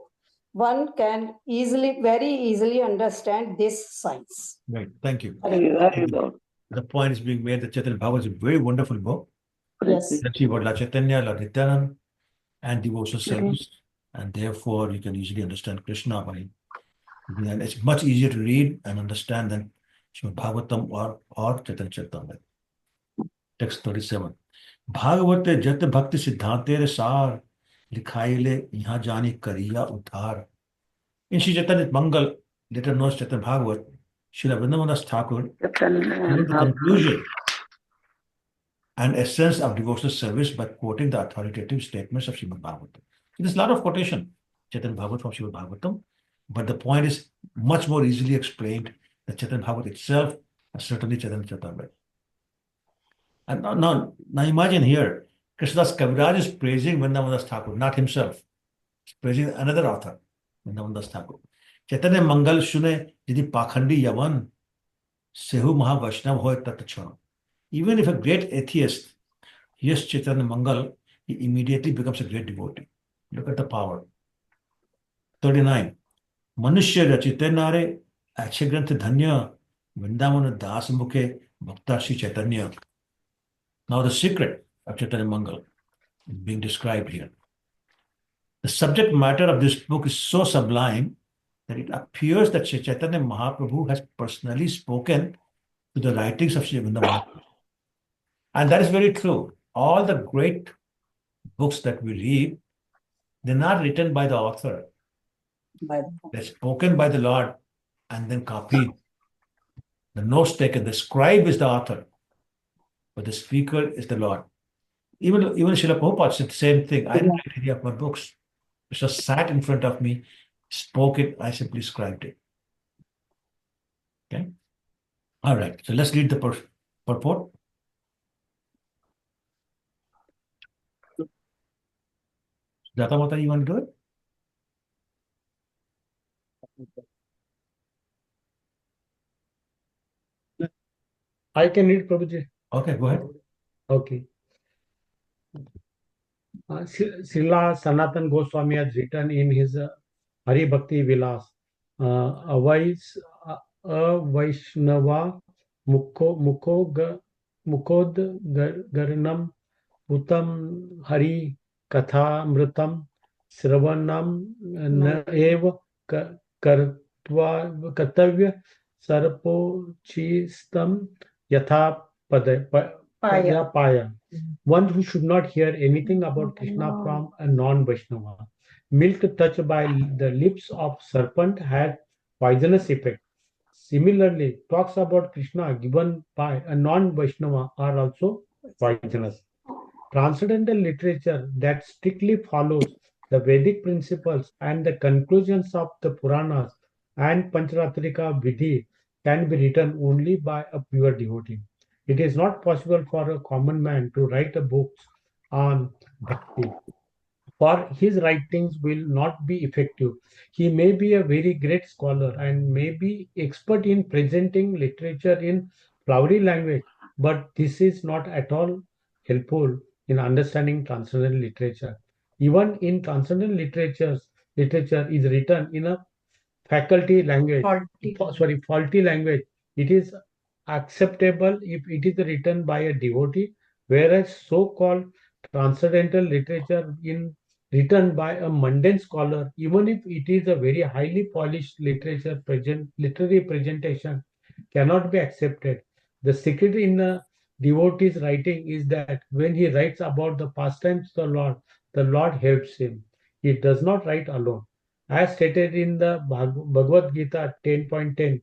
one can very easily understand this science. Right. Thank you. Hari The point is being made that Chaitanya Bhagavat is a very wonderful book. Yes. Especially about Lord Chaitanya, Lord Nityanand, and devotional service. And therefore, you can easily understand Krishna by it. And it's much easier to read and understand than Srimad Bhagavatam or Chaitanya Charitamrita. Text 37. Bhagavate Jat Bhakti Siddhantere Sar Likhaile Yaha Jani Kariya Uddhar. In Sri Chaitanya Mangal, later known as Chaitanya Bhagavat, Srila Vrindavan Thakur given the conclusion and essence of devotional service by quoting the authoritative statements of Srimad Bhagavatam. So there's a lot of quotation, Chaitanya Bhagavat from Srimad Bhagavatam, but the point is much more easily explained than Chaitanya Bhagavat itself, and certainly Chaitanya Charitamrita. And now imagine here, Krishnadas Kaviraj is praising Vrindavan Thakur, not himself. He's praising another author, Vrindavan Thakur. Chaitanya Mangal Shune Jidi Pakhandi Yavan Sehu Maha Vaishnav Hoy Tat Chhano. Even if a great atheist hears Chaitanya Mangal, he immediately becomes a great devotee. Look at the power. 39. Manushya Rachite Nare Ache Granth Dhanya Vrindavan Das Mukhe Bhakta Shri Chaitanya. Now the secret of Chaitanya Mangal is being described here. The subject matter of this book is so sublime that it appears that Shri Chaitanya Mahaprabhu has personally spoken to the writings of Shri Vrindavan. And that is very true. All the great books that we read, they're not written by the author. They're spoken by the Lord and then copied. The notes taken, the scribe is the author, but the speaker is the Lord. Even Srila Prabhupada said the same thing. I didn't write any of my books. It just sat in front of me, spoke it, I simply scribed it. Okay? All right, so let's read the purport. Jata Mata, you want to do it? I can read, Prabhuji. Okay, go ahead. Okay. Srila Sanatan Goswami has written in his Hari Bhakti Vilas, Vaishnava Mukod Garnam Utam Hari Kathamritam Sravanam Eva Kartavya Sarpochistam Yatha Paya. One who should not hear anything about Krishna from a non-Vaishnava. Milk touched by the lips of serpent had poisonous effect. Similarly, talks about Krishna given by a non-Vaishnava are also poisonous. Transcendental literature that strictly follows the Vedic principles and the conclusions of the Puranas and Pancharatrika Vidhi can be written only by a pure devotee. It is not possible for a common man to write books on bhakti. For his writings will not be effective. He may be a very great scholar and may be expert in presenting literature in flowery language, but this is not at all helpful in understanding transcendental literature. Even in transcendental literature is written in a faculty language, faulty language. It is acceptable if it is written by a devotee, whereas so-called transcendental literature in written by a mundane scholar, even if it is a very highly polished literary presentation, cannot be accepted. The secret in a devotee's writing is that when he writes about the pastimes of the Lord helps him. He does not write alone. As stated in the Bhagavad Gita 10.10,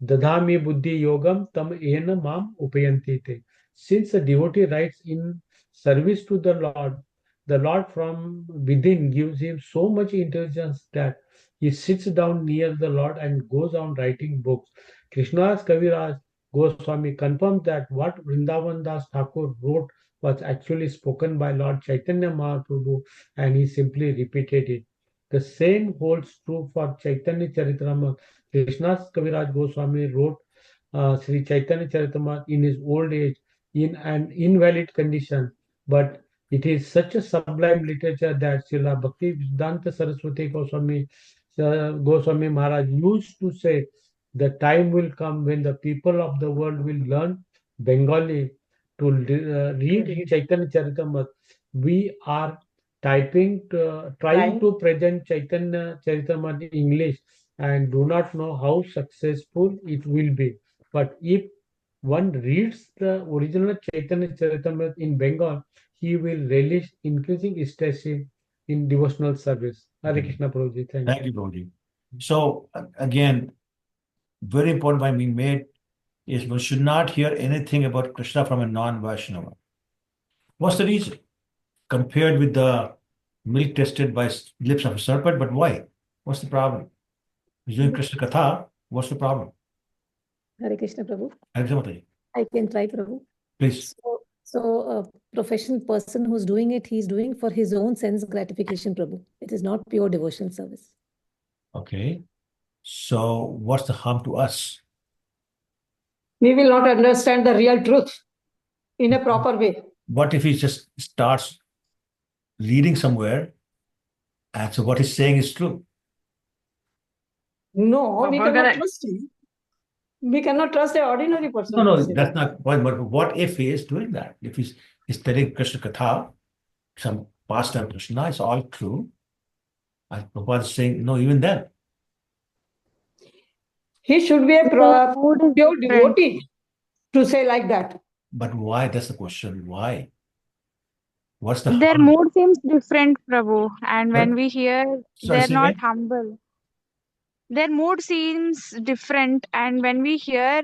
Dadhami Buddhi Yogam Tam Ena Mam Upayanti Te. Since the devotee writes in service to the Lord from within gives him so much intelligence that he sits down near the Lord and goes on writing books. Krishna's Kaviraj Goswami confirms that what Vrindavan Das Thakur wrote was actually spoken by Lord Chaitanya Mahaprabhu and he simply repeated it. The same holds true for Chaitanya Charitamrita. Krishna's Kaviraj Goswami wrote Sri Chaitanya Charitamrita in his old age in an invalid condition, but it is such a sublime literature that Srila Bhakti Vedanta Saraswati Goswami Maharaj used to say, the time will come when the people of the world will learn Bengali to read Chaitanya Charitamrita. We are trying to present Chaitanya Charitamrita in English and do not know how successful it will be. But if one reads the original Chaitanya Charitamrita in Bengal, he will relish increasing ecstasy in devotional service. Hare Krishna Prabhuji. Thank you, Prabhuji. So, again, very important point being made is one should not hear anything about Krishna from a non-Vaishnava. What's the reason? Compared with the milk tested by lips of a serpent, but why? What's the problem? He's doing Krishna Katha. What's the problem? Hare Krishna Prabhu. Hare Krishna Mataji. I can try, Prabhu. Please. So a professional person who's doing it, he's doing for his own sense gratification, Prabhu. It is not pure devotional service. Okay. So what's the harm to us? We will not understand the real truth in a proper way. What if he just starts reading somewhere and so what he's saying is true? No, we we're cannot gonna- trust him. We cannot trust an ordinary person. No, that's not point. But what if he is doing that? If he's telling Krishna Katha, some pastime Krishna, it's all true. And Prabhupada is saying, no, even then. He should be a pure devotee to say like that. But why? That's the question. Why? What's the Their harm? mood seems different, Prabhu. And when we hear, Sorry, they're say not again? humble. Their mood seems different. And when we hear,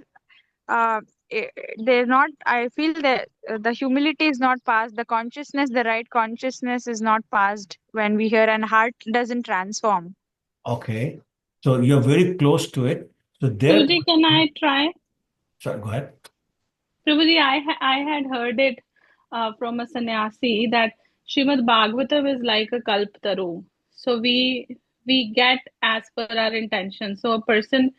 they're not, I feel that the humility is not passed. The consciousness, the right consciousness is not passed when we hear, and heart doesn't transform. Okay. So you're very close to it. So there. Guruji, can I try? Sorry, go ahead. Prabhuji, I had heard it from a sannyasi that Srimad Bhagavatam is like a kalptaru. So we get as per our intention. So a person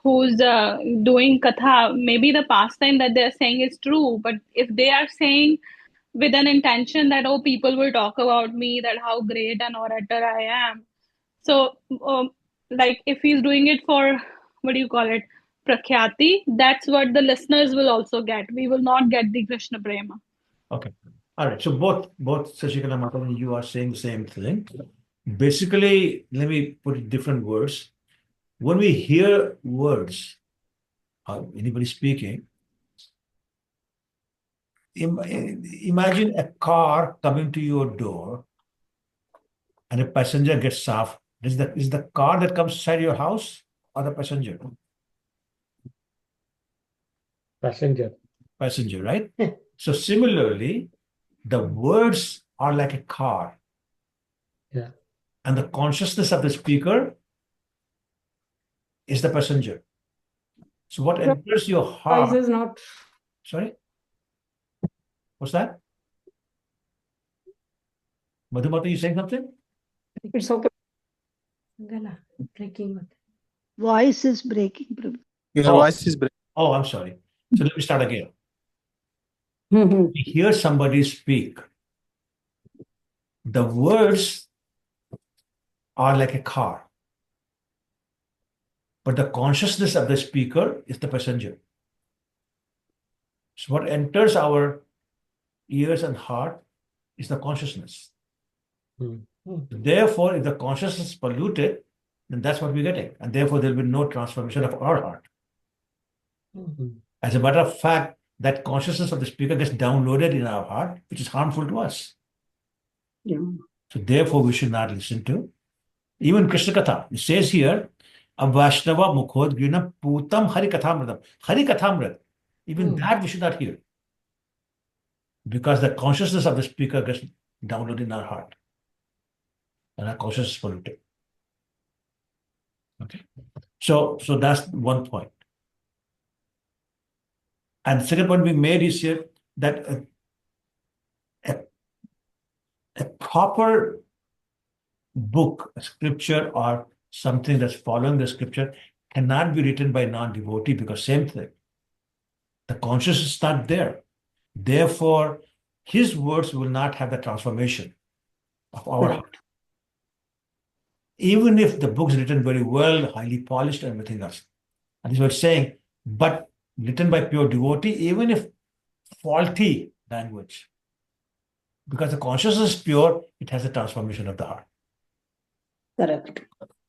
who's doing katha, maybe the pastime that they're saying is true, but if they are saying with an intention that, oh, people will talk about me, that how great an orator I am. So, like if he's doing it for, what do you call it, prakhyati, that's what the listeners will also get. We will not get the Krishna prema. Okay. All right. So both Sashikala Mata and you are saying the same thing. Basically, let me put it in different words. When we hear words, anybody speaking, imagine a car coming to your door and a passenger gets off. Is the car that comes inside your house or the passenger? Passenger, right? So similarly, the words are like a car. Yeah. And the consciousness of the speaker is the passenger. So what enters your heart Voice is not. Sorry? What's that? Madhumata, you saying something? It's okay. Gala, breaking. Voice is breaking, Prabhu. Your Oh. voice is breaking. Oh, I'm sorry. So let me start again. We hear somebody speak. The words are like a car, but the consciousness of the speaker is the passenger. So what enters our ears and heart is the consciousness. Therefore, if the consciousness is polluted, then that's what we're getting. And therefore, there will be no transformation of our heart. As a matter of fact, that consciousness of the speaker gets downloaded in our heart, which is harmful to us. So therefore, we should not listen to. Even Krishna Katha, it says here, Vaishnava Mukhodgrina Putam Harikathamritam. Harikathamrit. Even that we should not hear. Because the consciousness of the speaker gets downloaded in our heart. And our consciousness is polluted. Okay. So that's one point. And the second point we made is here that a proper book, a scripture, or something that's following the scripture cannot be written by non-devotee, because same thing. The consciousness is not there. Therefore, his words will not have the transformation of our heart. Even if the book is written very well, highly polished, and everything else. And this is what it's saying, but written by pure devotee, even if faulty language, because the consciousness is pure, it has a transformation of the heart. Correct.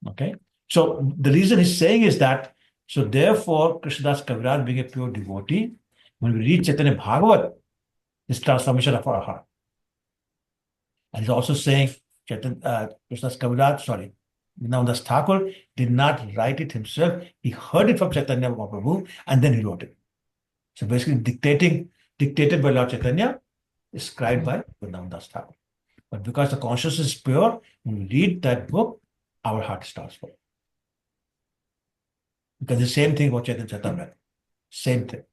Okay. So the reason he's saying is that, so therefore, Krishnadas Kaviraj, being a pure devotee, when we read Chaitanya Bhagavat, this transformation of our heart. And he's also saying, Krishnadas Kaviraj, Vinamdas Thakur did not write it himself. He heard it from Chaitanya Mahaprabhu and then he wrote it. So basically dictated by Lord Chaitanya, is scribed by Vinamdas Thakur. But because the consciousness is pure, when we read that book, our heart is transformed. Because the same thing about Chaitanya Charitamrita. Same thing.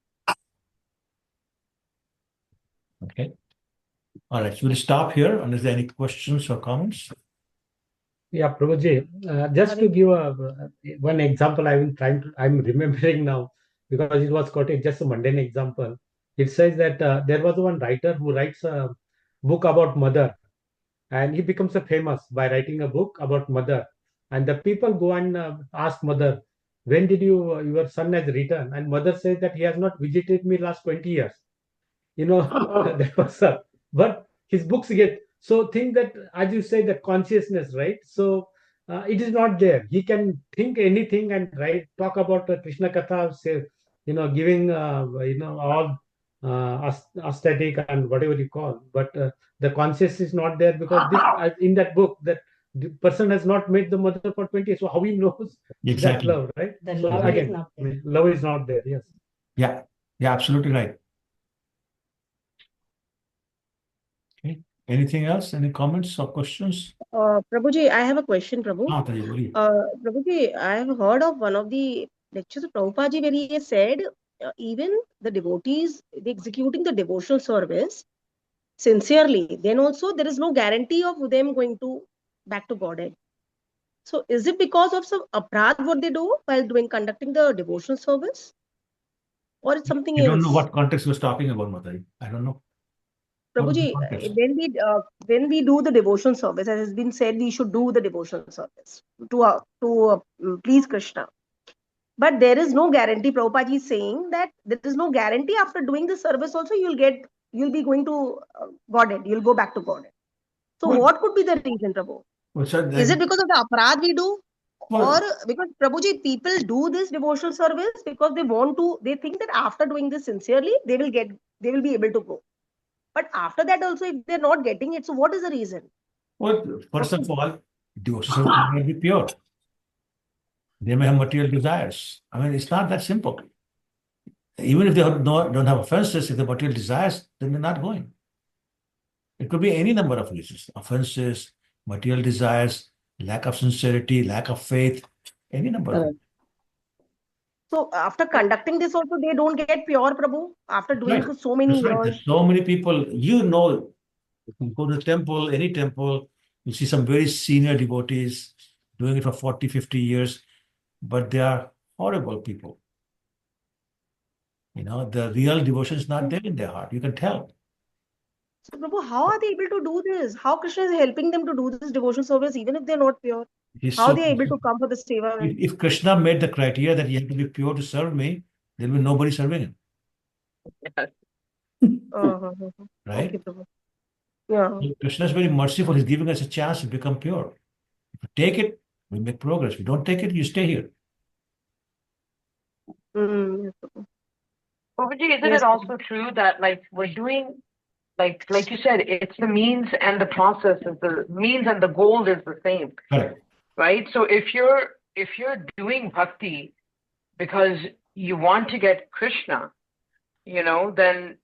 Okay. All right. So we'll stop here. Unless there are any questions or comments. Yeah, Prabhuji, just to give one example, I'm remembering now, because it was quoted just a mundane example. It says that there was one writer who writes a book about mother, and he becomes a famous by writing a book about mother. And the people go and ask mother, when did your son has written? And mother says that he has not visited me last 20 years. That was but his books get, so think that, as you say, that consciousness, right? So it is not there. He can think anything and talk about Krishna Katha, say, giving all aesthetic and whatever you call, but the consciousness is not there, because this in that book, that the person has not met the mother for 20 years, so how he knows Exactly. that love, right? The So love again, is not there. love is not there. Yes. Yeah. Yeah, absolutely right. Okay. Anything else? Any comments or questions? Prabhuji, I have a question, Prabhu. Taji, boliye. Prabhuji, I have heard of one of the lectures of Prabhupada where he said even the devotees, executing the devotional service sincerely, then also there is no guarantee of them going to back to Godhead. So is it because of some aparadh what they do while conducting the devotional service? Or it's something I don't know else? what context he was talking about, Mataji. I don't know. What was the Prabhuji, context? when we do the devotional service, as has been said, we should do the devotional service to please Krishna. But there is no guarantee. Prabhupada is saying that there is no guarantee after doing the service also you'll be going to Godhead. You'll go back to Godhead. So Well- what could be the reason, Prabhu? Well, sir, Is it because of the aparadh we do? Well- Or because Prabhuji, people do this devotional service because they think that after doing this sincerely, they will be able to go. But after that also, if they're not getting it, so what is the reason? Well, first of all, devotion may be pure. They may have material desires. I mean, it's not that simple. Even if they don't have offenses, if the material desires, then they're not going. It could be any number of reasons: offenses, material desires, lack of sincerity, lack of faith, any number of reasons. So after conducting this also, they don't get pure, Prabhu. After doing Right. so many That's right. years. There's so many people, You can go to the temple, any temple, you see some very senior devotees doing it for 40, 50 years, but they are horrible people. The real devotion is not there in their heart. You can tell. So, Prabhu, how are they able to do this? How Krishna is helping them to do this devotion service even if they're not pure? He's How so they are able to come for the seva? if Krishna made the criteria that you have to be pure to serve me, there will be nobody serving him. Right? Okay, Prabhu. Yeah. Krishna is very merciful. He's giving us a chance to become pure. If you take it, we make progress. If you don't take it, you stay here. Yes, Prabhu. Babaji, isn't Yes, it also true that we're doing like you said, it's the means and the process is the means and the goal is the same. Correct. Right? So if you're doing bhakti because you want to get Krishna, then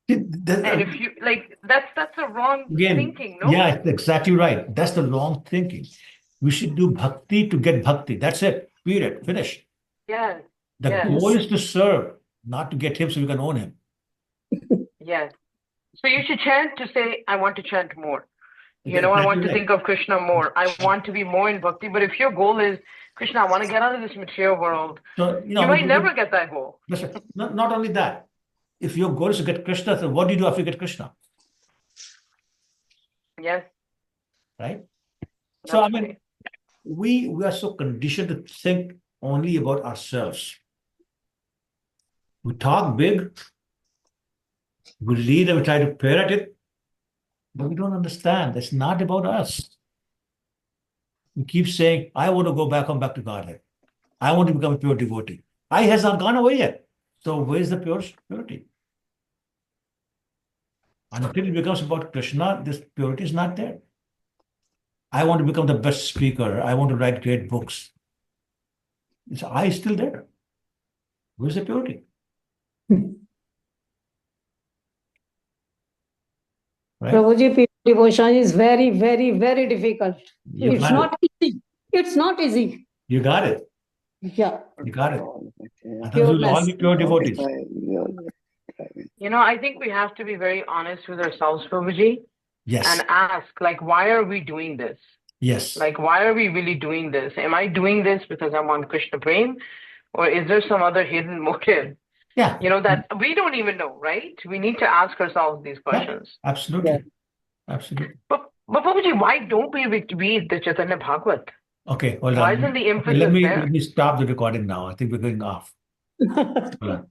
and if you that's a wrong thinking, no? Yeah, exactly right. That's the wrong thinking. We should do bhakti to get bhakti. That's it. Period. Finish. Yes. The goal is to serve, not to get him so you can own him. Yes. So you should chant to say, I want to chant more. I want to think of Krishna more. I want to be more in bhakti. But if your goal is, Krishna, I want to get out of this material world, so, you might never get that goal. Listen, not only that. If your goal is to get Krishna, so what do you do after you get Krishna? Yes. Right? So, I mean, we are so conditioned to think only about ourselves. We talk big, we lead and we try to parrot it, but we don't understand. It's not about us. We keep saying, I want to go back to Godhead. I want to become a pure devotee. I has not gone away yet. So where's the purity? Until it becomes about Krishna, this purity is not there. I want to become the best speaker. I want to write great books. Is I still there? Where's the purity? Right? Prabhuji, pure devotion is very, very, very difficult. It's not easy. It's not easy. You got it. Yeah. You got it. We'll all be pure devotees. I think we have to be very honest with ourselves, Prabhuji. Yes. And ask, why are we doing this? Yes. Why are we really doing this? Am I doing this because I want Krishna Prem? Or is there some other hidden motive? Yeah. That we don't even know, right? We need to ask ourselves these questions. Yeah, absolutely. Absolutely. But Prabhuji, why don't we read the Chaitanya Bhagavat? Okay, hold on. Why isn't the emphasis let there? me stop the recording now. I think we're going off. Hold on.